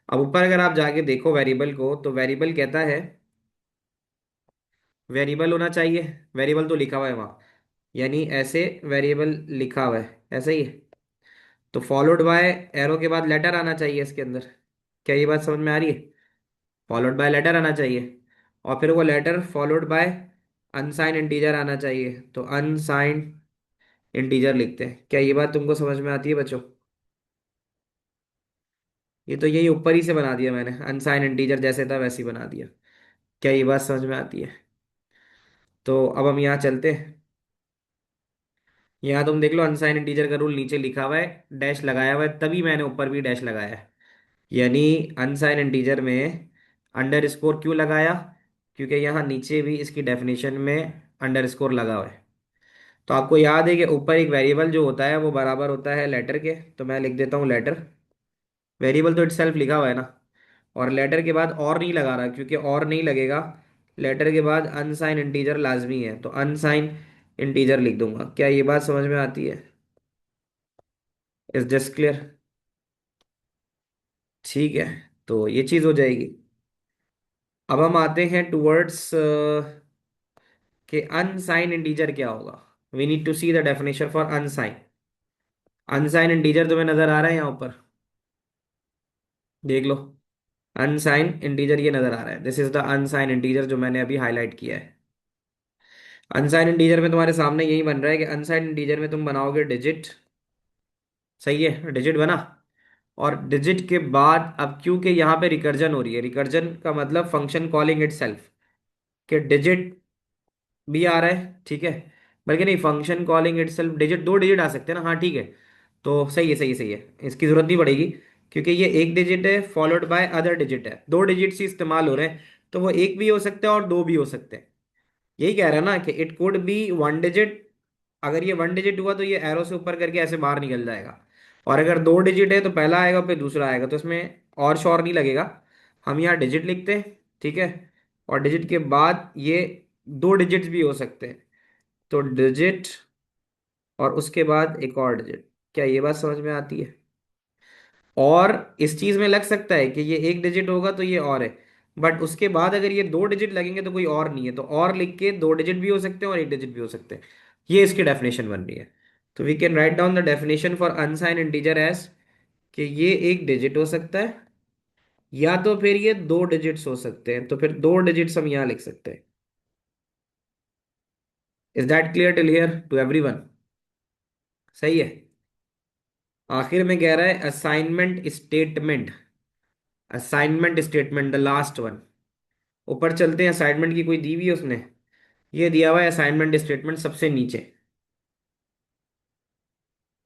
Speaker 1: अब ऊपर अगर आप जाके देखो वेरिएबल को, तो वेरिएबल कहता है वेरिएबल होना चाहिए, वेरिएबल तो लिखा हुआ है वहाँ, यानी ऐसे वेरिएबल लिखा हुआ है ऐसे ही है, तो फॉलोड बाय एरो के बाद लेटर आना चाहिए इसके अंदर। क्या ये बात समझ में आ रही है? फॉलोड बाय लेटर आना चाहिए, और फिर वो letter followed by unsign integer आना चाहिए, तो अनसाइन इंटीजर लिखते हैं। क्या ये बात तुमको समझ में आती है बच्चों? ये तो यही ऊपर ही से बना दिया मैंने, अनसाइन इंटीजर जैसे था वैसे ही बना दिया। क्या ये बात समझ में आती है? तो अब हम यहाँ चलते हैं। यहाँ तुम देख लो, अनसाइन इंटीजर का रूल नीचे लिखा हुआ है, डैश लगाया हुआ है, तभी मैंने ऊपर भी डैश लगाया है। यानी अनसाइन इंटीजर में अंडर स्कोर क्यों लगाया? क्योंकि यहाँ नीचे भी इसकी डेफिनेशन में अंडर स्कोर लगा हुआ है। तो आपको याद है कि ऊपर एक वेरिएबल जो होता है वो बराबर होता है लेटर के, तो मैं लिख देता हूँ लेटर। वेरिएबल तो इटसेल्फ लिखा हुआ है ना, और लेटर के बाद और नहीं लगा रहा, क्योंकि और नहीं लगेगा, लेटर के बाद अनसाइन इंटीजर लाजमी है, तो अनसाइन इंटीजर लिख दूंगा। क्या ये बात समझ में आती है? Is this clear? ठीक है, तो ये चीज हो जाएगी। अब हम आते हैं टूवर्ड्स कि अनसाइन इंटीजर क्या होगा। We need to see the definition for unsign. Unsign integer तुम्हें नजर आ रहा है यहाँ ऊपर? देख लो, अनसाइन इंटीजर ये नजर आ रहा है, दिस इज द अनसाइन इंटीजर जो मैंने अभी हाईलाइट किया है। अनसाइन इंटीजर में तुम्हारे सामने यही बन रहा है कि अनसाइन इंटीजर में तुम बनाओगे डिजिट, सही है, डिजिट बना, और डिजिट के बाद अब क्योंकि यहाँ पे रिकर्जन हो रही है, रिकर्जन का मतलब फंक्शन कॉलिंग इट सेल्फ, कि डिजिट भी आ रहा है, ठीक है, बल्कि नहीं, फंक्शन कॉलिंग इटसेल्फ डिजिट, दो डिजिट आ सकते हैं ना, हाँ ठीक है। तो सही है, सही है, सही है, इसकी जरूरत नहीं पड़ेगी, क्योंकि ये एक डिजिट है फॉलोड बाय अदर डिजिट है, दो डिजिट्स ही इस्तेमाल हो रहे हैं, तो वो एक भी हो सकता है और दो भी हो सकते हैं। यही कह रहा है ना कि it could be one digit. अगर ये वन डिजिट हुआ तो ये एरो से ऊपर करके ऐसे बाहर निकल जाएगा, और अगर दो डिजिट है तो पहला आएगा फिर दूसरा आएगा, तो इसमें और शोर नहीं लगेगा। हम यहाँ डिजिट लिखते हैं, ठीक है, और डिजिट के बाद ये दो डिजिट्स भी हो सकते हैं, तो डिजिट और उसके बाद एक और डिजिट। क्या ये बात समझ में आती है? और इस चीज में लग सकता है कि ये एक डिजिट होगा तो ये और है, बट उसके बाद अगर ये दो डिजिट लगेंगे तो कोई और नहीं है, तो और लिख के दो डिजिट भी हो सकते हैं और एक डिजिट भी हो सकते हैं। ये इसकी डेफिनेशन बन रही है। तो we can write down the definition for unsign integer as कि ये एक डिजिट हो सकता है या तो फिर ये दो डिजिट्स हो सकते हैं, तो फिर दो डिजिट्स हम यहां लिख सकते हैं। Is that clear till here to everyone? सही है। आखिर में कह रहा है assignment statement. Assignment statement the last one. ऊपर चलते हैं, असाइनमेंट की कोई दी हुई है उसने। ये दिया हुआ है असाइनमेंट स्टेटमेंट सबसे नीचे।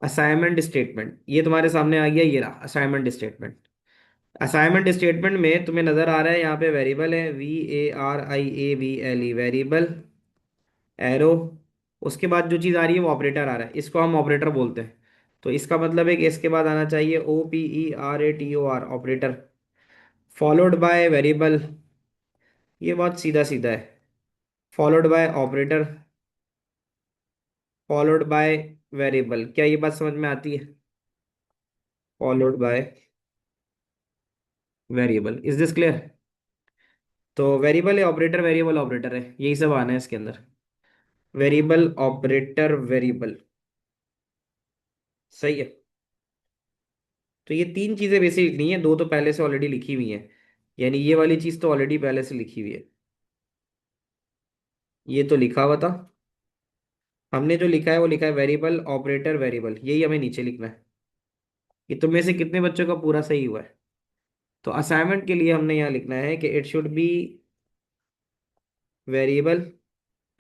Speaker 1: असाइनमेंट स्टेटमेंट ये तुम्हारे सामने आ गया, ये रहा असाइनमेंट स्टेटमेंट। असाइनमेंट स्टेटमेंट में तुम्हें नजर आ रहा है यहाँ पे वेरिएबल है VARIABLE वेरिएबल, एरो, उसके बाद जो चीज़ आ रही है वो ऑपरेटर आ रहा है, इसको हम ऑपरेटर बोलते हैं। तो इसका मतलब है कि इसके बाद आना चाहिए OPERATOR operator, followed by variable. ये बहुत सीधा सीधा है। Followed by operator, followed by variable. क्या ये बात समझ में आती है? Followed by variable, is this clear? तो वेरिएबल है ऑपरेटर, वेरिएबल ऑपरेटर है, यही सब आना है इसके अंदर। Variable operator variable. सही है। तो ये तीन चीजें बेसिक लिखनी है, दो तो पहले से ऑलरेडी लिखी हुई हैं। यानी ये वाली चीज तो ऑलरेडी पहले से लिखी हुई है। ये तो लिखा हुआ था। हमने जो लिखा है वो लिखा है वेरिएबल ऑपरेटर वेरिएबल, यही हमें नीचे लिखना है। ये तुम में से कितने बच्चों का पूरा सही हुआ है? तो असाइनमेंट के लिए हमने यहाँ लिखना है कि इट शुड बी वेरिएबल,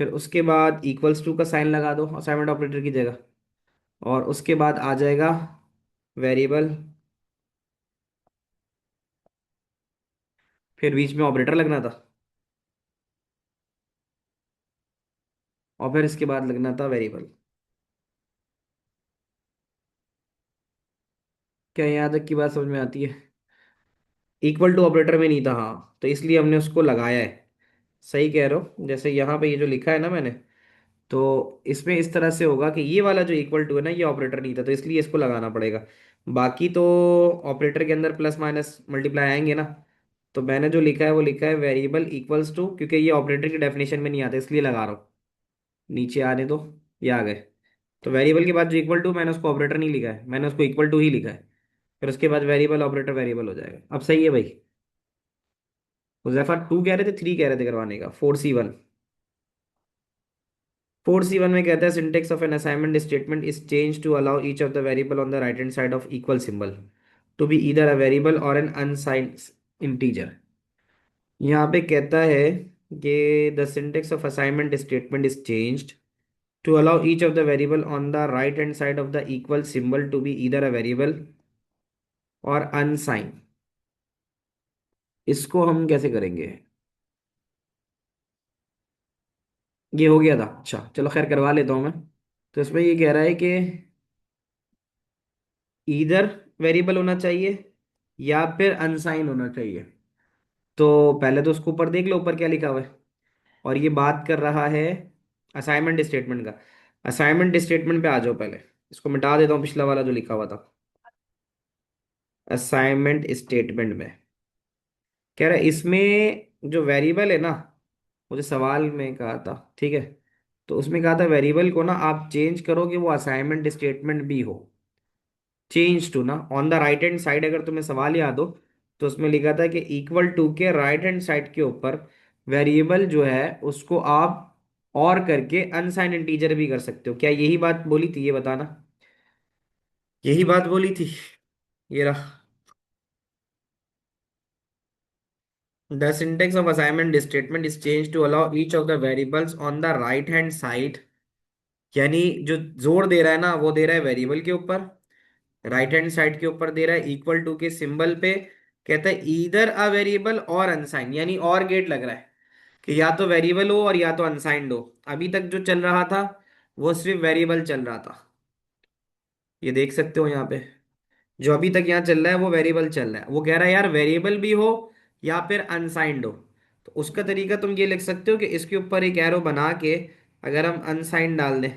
Speaker 1: फिर उसके बाद इक्वल्स टू का साइन लगा दो असाइनमेंट ऑपरेटर की जगह, और उसके बाद आ जाएगा वेरिएबल, फिर बीच में ऑपरेटर लगना था, और फिर इसके बाद लगना था वेरिएबल। क्या यहाँ तक की बात समझ में आती है? इक्वल टू ऑपरेटर में नहीं था, हाँ, तो इसलिए हमने उसको लगाया है। सही कह रहे हो, जैसे यहाँ पे ये जो लिखा है ना मैंने, तो इसमें इस तरह से होगा कि ये वाला जो इक्वल टू है ना, ये ऑपरेटर नहीं था, तो इसलिए इसको लगाना पड़ेगा। बाकी तो ऑपरेटर के अंदर प्लस माइनस मल्टीप्लाई आएंगे ना। तो मैंने जो लिखा है वो लिखा है वेरिएबल इक्वल्स टू, क्योंकि ये ऑपरेटर की डेफिनेशन में नहीं आता इसलिए लगा रहा हूँ। नीचे आने दो, ये आ गए। तो वेरिएबल के बाद जो इक्वल टू, मैंने उसको ऑपरेटर नहीं लिखा है, मैंने उसको इक्वल टू ही लिखा है। फिर उसके बाद वेरिएबल ऑपरेटर वेरिएबल हो जाएगा। अब सही है भाई? हुजैफा 2 कह रहे थे, 3 कह रहे थे करवाने का, 4C1। 4C1 में कहता है syntax of an assignment statement is change to allow each of the variable on the right hand side of equal symbol to be either a variable और एन अनसाइंड इंटीजर। यहाँ पे कहता है कि the syntax of assignment statement is changed to allow each of the variable on the right hand side of the equal symbol to be either a variable और unsign. इसको हम कैसे करेंगे? ये हो गया था, अच्छा चलो खैर करवा लेता हूँ मैं। तो इसमें ये कह रहा है कि ईदर वेरिएबल होना चाहिए या फिर अनसाइन होना चाहिए। तो पहले तो उसको ऊपर देख लो, ऊपर क्या लिखा हुआ है। और ये बात कर रहा है असाइनमेंट स्टेटमेंट का। असाइनमेंट स्टेटमेंट पे आ जाओ पहले। इसको मिटा देता हूँ, पिछला वाला जो लिखा हुआ था। असाइनमेंट स्टेटमेंट में कह रहा है इसमें जो वेरिएबल है ना, मुझे सवाल में कहा था, ठीक है, तो उसमें कहा था वेरिएबल को ना आप चेंज करो कि वो असाइनमेंट स्टेटमेंट भी हो। चेंज टू ना on the right hand side, अगर तुम्हें सवाल याद हो तो उसमें लिखा था कि इक्वल टू के राइट हैंड साइड के ऊपर वेरिएबल जो है उसको आप और करके अनसाइन इंटीजर भी कर सकते हो। क्या यही बात बोली थी, ये बताना? यही बात बोली थी। ये रहा। The syntax of assignment statement is change to allow each of the variables on the right hand side. यानी जो जोर दे रहा है ना वो दे रहा है वेरिएबल के ऊपर, राइट हैंड साइड के ऊपर दे रहा है इक्वल टू के सिंबल पे। कहता है ईदर अ वेरिएबल और अनसाइन, यानी और गेट लग रहा है कि या तो वेरिएबल हो और या तो अनसाइंड हो। अभी तक जो चल रहा था वो सिर्फ वेरिएबल चल रहा था, ये देख सकते हो यहाँ पे। जो अभी तक यहाँ चल रहा है वो वेरिएबल चल रहा है। वो कह रहा है यार वेरिएबल भी हो या फिर अनसाइंड हो। तो उसका तरीका तुम ये लिख सकते हो कि इसके ऊपर एक एरो बना के अगर हम अनसाइंड डाल दें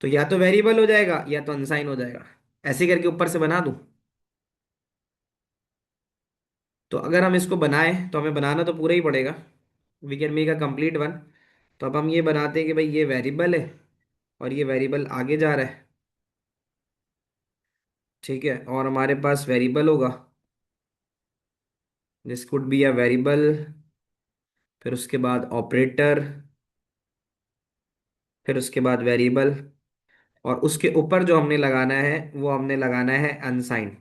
Speaker 1: तो या तो वेरिएबल हो जाएगा या तो अनसाइन हो जाएगा। ऐसे करके ऊपर से बना दूं। तो अगर हम इसको बनाएं तो हमें बनाना तो पूरा ही पड़ेगा। We can make a complete one. तो अब हम ये बनाते हैं कि भाई ये वेरिएबल है और ये वेरिएबल आगे जा रहा है। ठीक है, और हमारे पास वेरिएबल होगा, this could be a variable, फिर उसके बाद ऑपरेटर, फिर उसके बाद वेरिएबल, और उसके ऊपर जो हमने लगाना है वो हमने लगाना है अनसाइन।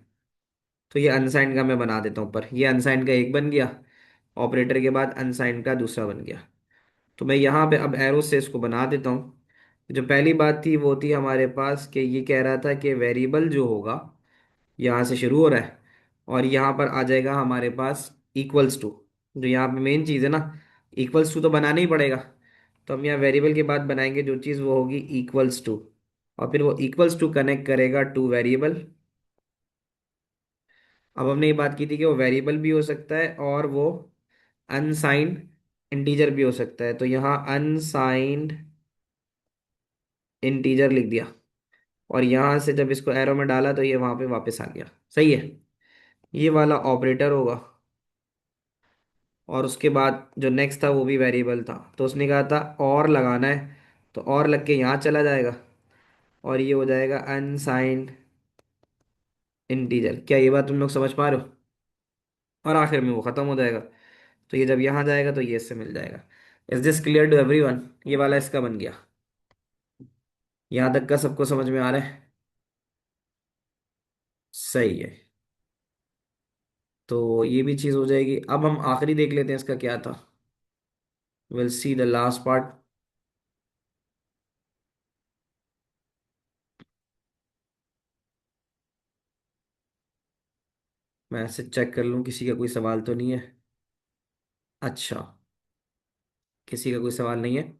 Speaker 1: तो ये अनसाइन का मैं बना देता हूँ ऊपर, ये अनसाइन का एक बन गया, ऑपरेटर के बाद अनसाइन का दूसरा बन गया। तो मैं यहाँ पे अब एरो से इसको बना देता हूँ। जो पहली बात थी वो थी हमारे पास कि ये कह रहा था कि वेरिएबल जो होगा यहाँ से शुरू हो रहा है और यहाँ पर आ जाएगा हमारे पास इक्वल्स टू। जो यहाँ पे मेन चीज़ है ना, इक्वल्स टू तो बनाना ही पड़ेगा। तो हम यहाँ वेरिएबल के बाद बनाएंगे जो चीज़ वो होगी इक्वल्स टू, और फिर वो इक्वल्स टू कनेक्ट करेगा टू वेरिएबल। अब हमने ये बात की थी कि वो वेरिएबल भी हो सकता है और वो अनसाइंड इंटीजर भी हो सकता है। तो यहाँ अनसाइंड इंटीजर लिख दिया, और यहाँ से जब इसको एरो में डाला तो ये वहाँ पे वापस आ गया। सही है, ये वाला ऑपरेटर होगा। और उसके बाद जो नेक्स्ट था वो भी वेरिएबल था, तो उसने कहा था और लगाना है, तो और लग के यहाँ चला जाएगा और ये हो जाएगा अनसाइंड इंटीजर। क्या ये बात तुम लोग समझ पा रहे हो? और आखिर में वो ख़त्म हो जाएगा। तो ये जब यहाँ जाएगा तो ये इससे मिल जाएगा। Is this clear to everyone? ये वाला इसका बन गया। यहाँ तक का सबको समझ में आ रहा है? सही है। तो ये भी चीज़ हो जाएगी। अब हम आखिरी देख लेते हैं इसका क्या था। Will see the last part. मैं ऐसे चेक कर लूँ किसी का कोई सवाल तो नहीं है। अच्छा, किसी का कोई सवाल नहीं है।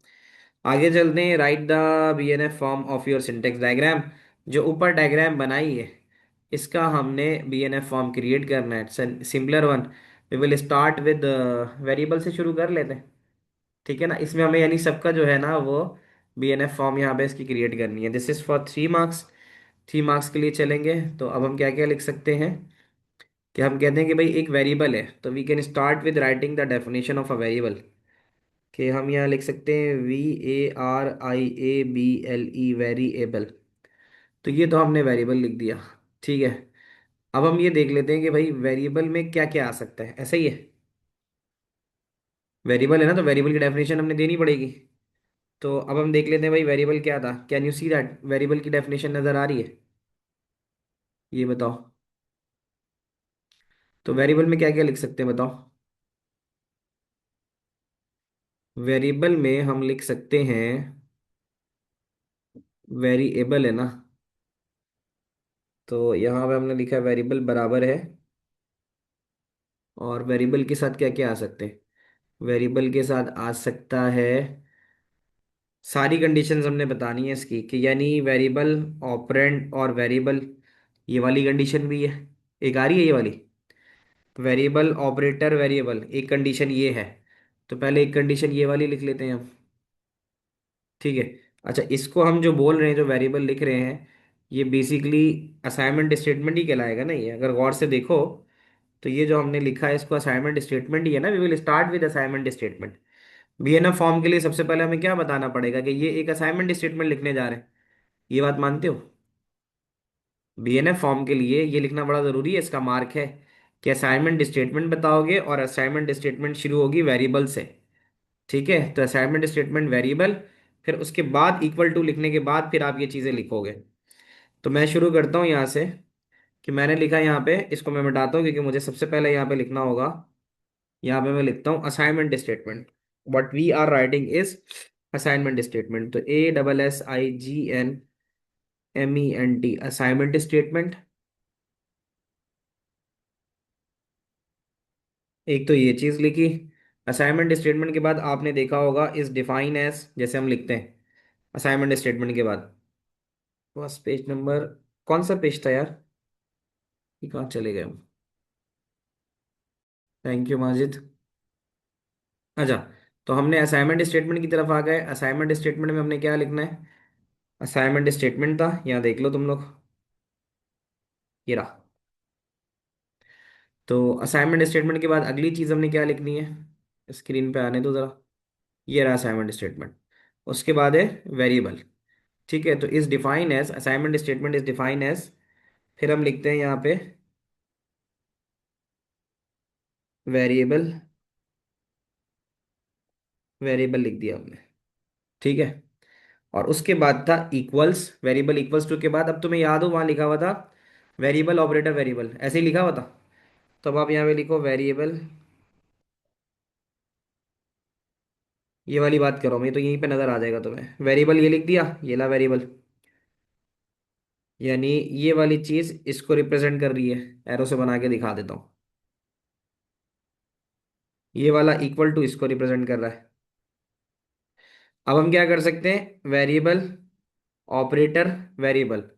Speaker 1: आगे चलते हैं। Write the BNF form of your syntax diagram. जो ऊपर डायग्राम बनाई है इसका हमने बीएनएफ फॉर्म क्रिएट करना है, simpler one. We will start with variable से शुरू कर लेते हैं। ठीक है ना, इसमें हमें यानी सबका जो है ना वो बीएनएफ फॉर्म यहाँ पे इसकी क्रिएट करनी है। This is for 3 marks. 3 marks के लिए चलेंगे। तो अब हम क्या क्या लिख सकते हैं कि हम कहते हैं कि भाई एक वेरिएबल है, तो we can start with writing the definition of a variable. कि हम यहाँ लिख सकते हैं VARIABLE वेरिएबल। तो ये तो हमने वेरिएबल लिख दिया। ठीक है, अब हम ये देख लेते हैं कि भाई वेरिएबल में क्या क्या आ सकता है। ऐसा ही है, वेरिएबल है ना, तो वेरिएबल की डेफिनेशन हमने देनी पड़ेगी। तो अब हम देख लेते हैं भाई वेरिएबल क्या था। Can you see that? Variable की डेफिनेशन नज़र आ रही है? ये बताओ। तो वेरिएबल में क्या क्या लिख सकते हैं बताओ। वेरिएबल में हम लिख सकते हैं, वेरिएबल है ना, तो यहाँ पे हमने लिखा वेरिएबल बराबर है, और वेरिएबल के साथ क्या क्या आ सकते हैं। वेरिएबल के साथ आ सकता है, सारी कंडीशंस हमने बतानी है इसकी, कि यानी वेरिएबल ऑपरेंड और वेरिएबल, ये वाली कंडीशन भी है। एक आ रही है ये वाली, वेरिएबल ऑपरेटर वेरिएबल, एक कंडीशन ये है। तो पहले एक कंडीशन ये वाली लिख लेते हैं हम। ठीक है। अच्छा, इसको हम जो बोल रहे हैं, जो वेरिएबल लिख रहे हैं, ये बेसिकली असाइनमेंट स्टेटमेंट ही कहलाएगा ना। ये अगर गौर से देखो तो ये जो हमने लिखा है इसको असाइनमेंट स्टेटमेंट ही है ना। We will start with assignment statement. BNF form के लिए सबसे पहले हमें क्या बताना पड़ेगा कि ये एक असाइनमेंट स्टेटमेंट लिखने जा रहे हैं। ये बात मानते हो? बीएनएफ फॉर्म के लिए ये लिखना बड़ा ज़रूरी है, इसका मार्क है कि असाइनमेंट स्टेटमेंट बताओगे, और असाइनमेंट स्टेटमेंट शुरू होगी वेरिएबल से। ठीक है, तो असाइनमेंट स्टेटमेंट वेरिएबल, फिर उसके बाद इक्वल टू लिखने के बाद फिर आप ये चीज़ें लिखोगे। तो मैं शुरू करता हूँ यहाँ से कि मैंने लिखा यहाँ पे, इसको मैं मिटाता हूँ क्योंकि मुझे सबसे पहले यहाँ पे लिखना होगा। यहाँ पे मैं लिखता हूँ assignment statement. What we are writing is assignment statement. तो ASSIGNMENT असाइनमेंट स्टेटमेंट। एक तो ये चीज़ लिखी। असाइनमेंट स्टेटमेंट के बाद आपने देखा होगा इस डिफाइन एज, जैसे हम लिखते हैं असाइनमेंट स्टेटमेंट के बाद। बस पेज नंबर, कौन सा पेज था यार? ये कहाँ चले गए हम? Thank you Majid. अच्छा, तो हमने असाइनमेंट स्टेटमेंट की तरफ आ गए। असाइनमेंट स्टेटमेंट में हमने क्या लिखना है? असाइनमेंट स्टेटमेंट था, यहाँ देख लो तुम लोग, ये रहा। तो असाइनमेंट स्टेटमेंट के बाद अगली चीज़ हमने क्या लिखनी है, स्क्रीन पे आने दो ज़रा। ये रहा असाइनमेंट स्टेटमेंट। उसके बाद है वेरिएबल। ठीक है, तो is define as, assignment statement is define as, फिर हम लिखते हैं यहाँ पे वेरिएबल। वेरिएबल लिख दिया हमने। ठीक है। और उसके बाद था इक्वल्स, वेरिएबल इक्वल्स टू के बाद, अब तुम्हें याद हो वहाँ लिखा हुआ था वेरिएबल ऑपरेटर वेरिएबल, ऐसे ही लिखा हुआ था। तो अब आप यहाँ पे लिखो वेरिएबल। ये वाली बात करो, मैं तो यहीं पे नजर आ जाएगा तुम्हें, वेरिएबल ये लिख दिया, ये ला वेरिएबल। यानी ये वाली चीज इसको रिप्रेजेंट कर रही है, एरो से बना के दिखा देता हूँ। ये वाला इक्वल टू इसको रिप्रेजेंट कर रहा है। अब हम क्या कर सकते हैं, वेरिएबल ऑपरेटर वेरिएबल,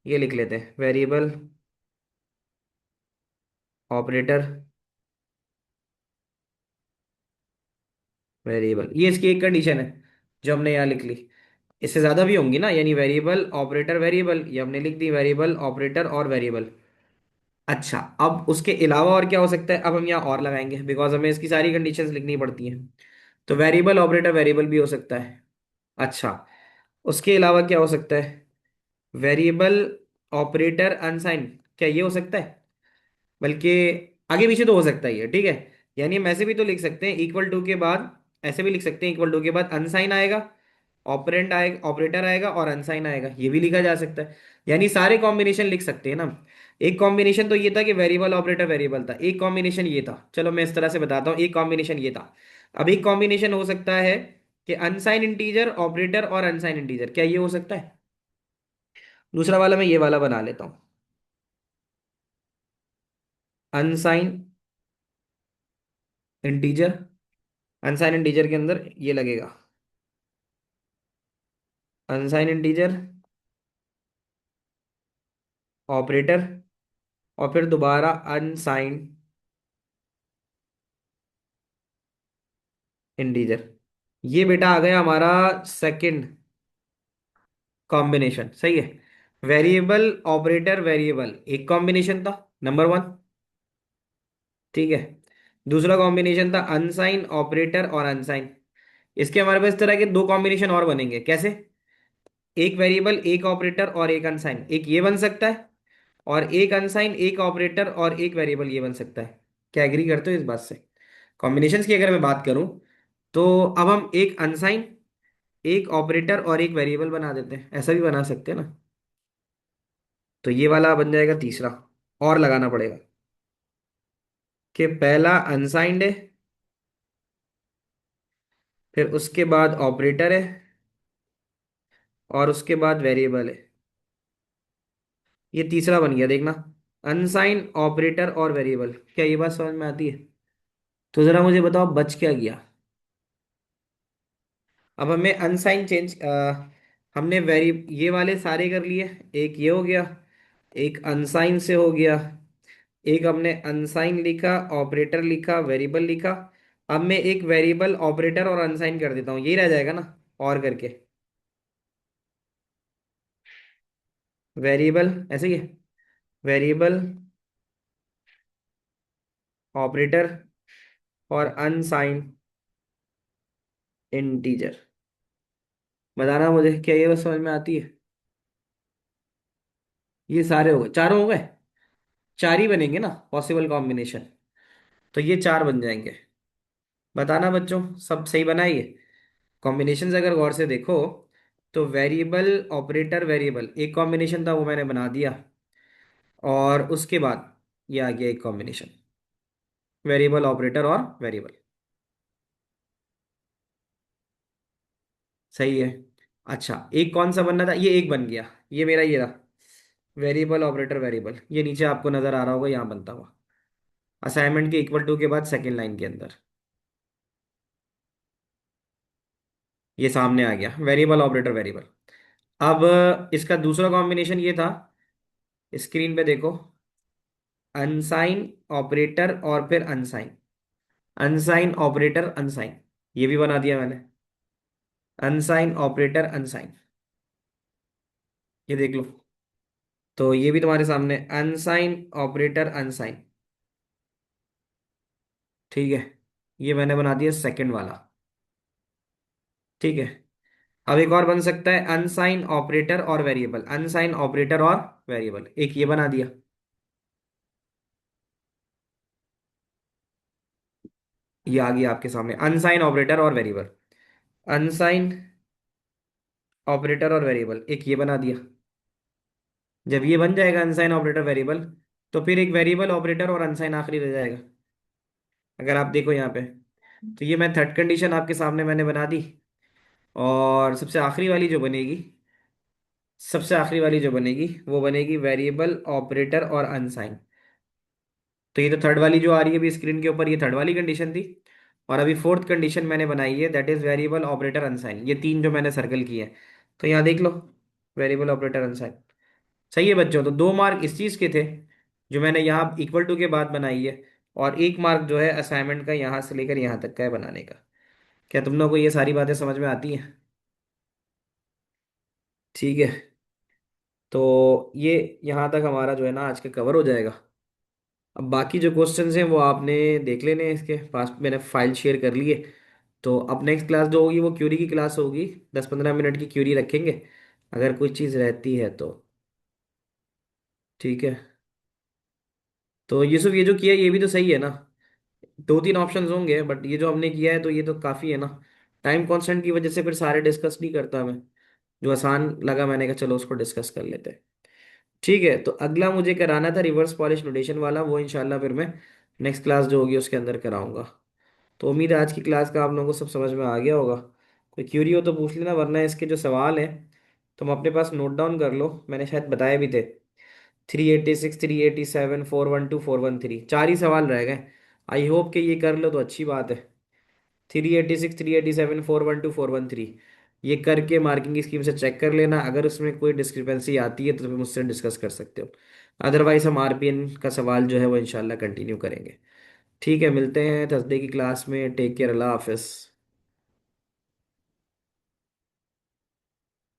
Speaker 1: ये लिख लेते हैं वेरिएबल ऑपरेटर वेरिएबल, ये इसकी एक कंडीशन है जो हमने यहाँ लिख ली। इससे ज्यादा भी होंगी ना, यानी वेरिएबल ऑपरेटर वेरिएबल, ये हमने लिख दी वेरिएबल ऑपरेटर और वेरिएबल। अच्छा, अब उसके अलावा और क्या हो सकता है, अब हम यहाँ और लगाएंगे बिकॉज हमें इसकी सारी कंडीशंस लिखनी पड़ती हैं। तो वेरिएबल ऑपरेटर वेरिएबल भी हो सकता है। अच्छा, उसके अलावा क्या हो सकता है, वेरिएबल ऑपरेटर अनसाइन, क्या ये हो सकता है? बल्कि आगे पीछे तो हो सकता ही है, ठीक है। यानी हम ऐसे भी तो लिख सकते हैं इक्वल टू के बाद, ऐसे भी लिख सकते हैं इक्वल टू के बाद अनसाइन आएगा, ऑपरेंड आएगा, ऑपरेटर आएगा और अनसाइन आएगा, ये भी लिखा जा सकता है। यानी सारे कॉम्बिनेशन लिख सकते हैं ना। एक कॉम्बिनेशन तो ये था कि वेरिएबल ऑपरेटर वेरिएबल था, एक कॉम्बिनेशन ये था, चलो मैं इस तरह से बताता हूँ, एक कॉम्बिनेशन ये था। अब एक कॉम्बिनेशन हो सकता है कि अनसाइन इंटीजर ऑपरेटर और अनसाइन इंटीजर, क्या ये हो सकता है? दूसरा वाला मैं ये वाला बना लेता हूँ, अनसाइन इंटीजर। अनसाइन इंटीजर के अंदर ये लगेगा अनसाइन इंटीजर ऑपरेटर, और फिर दोबारा अनसाइन इंटीजर। ये बेटा आ गया हमारा सेकंड कॉम्बिनेशन, सही है। वेरिएबल ऑपरेटर वेरिएबल एक कॉम्बिनेशन था, नंबर वन। ठीक है। दूसरा कॉम्बिनेशन था अनसाइन ऑपरेटर और अनसाइन। इसके हमारे पास इस तरह के दो कॉम्बिनेशन और बनेंगे, कैसे? एक वेरिएबल एक ऑपरेटर और एक अनसाइन, एक ये बन सकता है। और एक अनसाइन एक ऑपरेटर और एक वेरिएबल, ये बन सकता है। क्या एग्री करते हो इस बात से? कॉम्बिनेशंस की अगर मैं बात करूं, तो अब हम एक अनसाइन एक ऑपरेटर और एक वेरिएबल बना देते हैं, ऐसा भी बना सकते हैं ना। तो ये वाला बन जाएगा तीसरा, और लगाना पड़ेगा कि पहला अनसाइंड है, फिर उसके बाद ऑपरेटर है, और उसके बाद वेरिएबल है। ये तीसरा बन गया, देखना, अनसाइन ऑपरेटर और वेरिएबल। क्या ये बात समझ में आती है? तो जरा मुझे बताओ बच क्या गया। अब हमें अनसाइन चेंज, हमने वेरी ये वाले सारे कर लिए, एक ये हो गया, एक अनसाइन से हो गया, एक हमने अनसाइन लिखा, ऑपरेटर लिखा, वेरिएबल लिखा। अब मैं एक वेरिएबल ऑपरेटर और अनसाइन कर देता हूँ, यही रह जाएगा ना, और करके वेरिएबल, ऐसे ही है, वेरिएबल ऑपरेटर और अनसाइन इंटीजर। बताना मुझे, क्या ये बस समझ में आती है? ये सारे हो गए, चारों हो गए। चार ही बनेंगे ना पॉसिबल कॉम्बिनेशन, तो ये चार बन जाएंगे। बताना बच्चों, सब सही बना है ये? कॉम्बिनेशंस अगर गौर से देखो, तो वेरिएबल ऑपरेटर वेरिएबल एक कॉम्बिनेशन था, वो मैंने बना दिया। और उसके बाद ये आ गया एक कॉम्बिनेशन, वेरिएबल ऑपरेटर और वेरिएबल। सही है। अच्छा, एक कौन सा बनना था, ये एक बन गया, ये मेरा ये रहा, वेरिएबल ऑपरेटर वेरिएबल, ये नीचे आपको नजर आ रहा होगा यहाँ बनता हुआ, असाइनमेंट के इक्वल टू के बाद सेकेंड लाइन के अंदर ये सामने आ गया, वेरिएबल ऑपरेटर वेरिएबल। अब इसका दूसरा कॉम्बिनेशन ये था, स्क्रीन पे देखो, अनसाइन ऑपरेटर और फिर अनसाइन, अनसाइन ऑपरेटर अनसाइन, ये भी बना दिया मैंने, अनसाइन ऑपरेटर अनसाइन, ये देख लो। तो ये भी तुम्हारे सामने अनसाइन ऑपरेटर अनसाइन, ठीक है, ये मैंने बना दिया सेकंड वाला। ठीक है, अब एक और बन सकता है अनसाइन ऑपरेटर और वेरिएबल, अनसाइन ऑपरेटर और वेरिएबल, एक ये बना दिया। ये आ गया आपके सामने अनसाइन ऑपरेटर और वेरिएबल, अनसाइन ऑपरेटर और वेरिएबल, एक ये बना दिया। जब ये बन जाएगा अनसाइन ऑपरेटर वेरिएबल, तो फिर एक वेरिएबल ऑपरेटर और अनसाइन आखिरी रह जाएगा। अगर आप देखो यहाँ पे, तो ये मैं थर्ड कंडीशन आपके सामने मैंने बना दी। और सबसे आखिरी वाली जो बनेगी, सबसे आखिरी वाली जो बनेगी वो बनेगी वेरिएबल ऑपरेटर और अनसाइन। तो ये तो थर्ड वाली जो आ रही है अभी स्क्रीन के ऊपर, ये थर्ड वाली कंडीशन थी। और अभी फोर्थ कंडीशन मैंने बनाई है, दैट इज वेरिएबल ऑपरेटर अनसाइन, ये तीन जो मैंने सर्कल किए हैं। तो यहाँ देख लो, वेरिएबल ऑपरेटर अनसाइन। सही है बच्चों, तो 2 मार्क इस चीज़ के थे जो मैंने यहाँ इक्वल टू के बाद बनाई है, और 1 मार्क जो है असाइनमेंट का यहाँ से लेकर यहाँ तक का है बनाने का। क्या तुम लोगों को ये सारी बातें समझ में आती हैं? ठीक है, तो ये यहाँ तक हमारा जो है ना आज का कवर हो जाएगा। अब बाकी जो क्वेश्चंस हैं वो आपने देख लेने हैं, इसके पास मैंने फाइल शेयर कर ली है। तो अब नेक्स्ट क्लास जो होगी वो क्यूरी की क्लास होगी, 10-15 मिनट की क्यूरी रखेंगे, अगर कोई चीज़ रहती है तो। ठीक है, तो यूसुफ ये जो किया ये भी तो सही है ना? 2-3 ऑप्शंस होंगे बट ये जो हमने किया है तो ये तो काफ़ी है ना। टाइम कांस्टेंट की वजह से फिर सारे डिस्कस नहीं करता मैं, जो आसान लगा मैंने कहा चलो उसको डिस्कस कर लेते हैं। ठीक है, तो अगला मुझे कराना था रिवर्स पॉलिश नोटेशन वाला, वो इंशाल्लाह फिर मैं नेक्स्ट क्लास जो होगी उसके अंदर कराऊंगा। तो उम्मीद है आज की क्लास का आप लोगों को सब समझ में आ गया होगा। कोई क्यूरी हो तो पूछ लेना, वरना इसके जो सवाल हैं तुम अपने पास नोट डाउन कर लो, मैंने शायद बताए भी थे। 386, 387, 412, 413, 4 ही सवाल रह गए। आई होप कि ये कर लो तो अच्छी बात है। 386, 387, 412, 413, ये करके मार्किंग स्कीम से चेक कर लेना, अगर उसमें कोई डिस्क्रिपेंसी आती है तो तुम मुझसे डिस्कस कर सकते हो। अदरवाइज हम आरपीएन का सवाल जो है वो इंशाल्लाह कंटिन्यू करेंगे। ठीक है, मिलते हैं थर्सडे की क्लास में। टेक केयर, अल्लाह हाफिज़।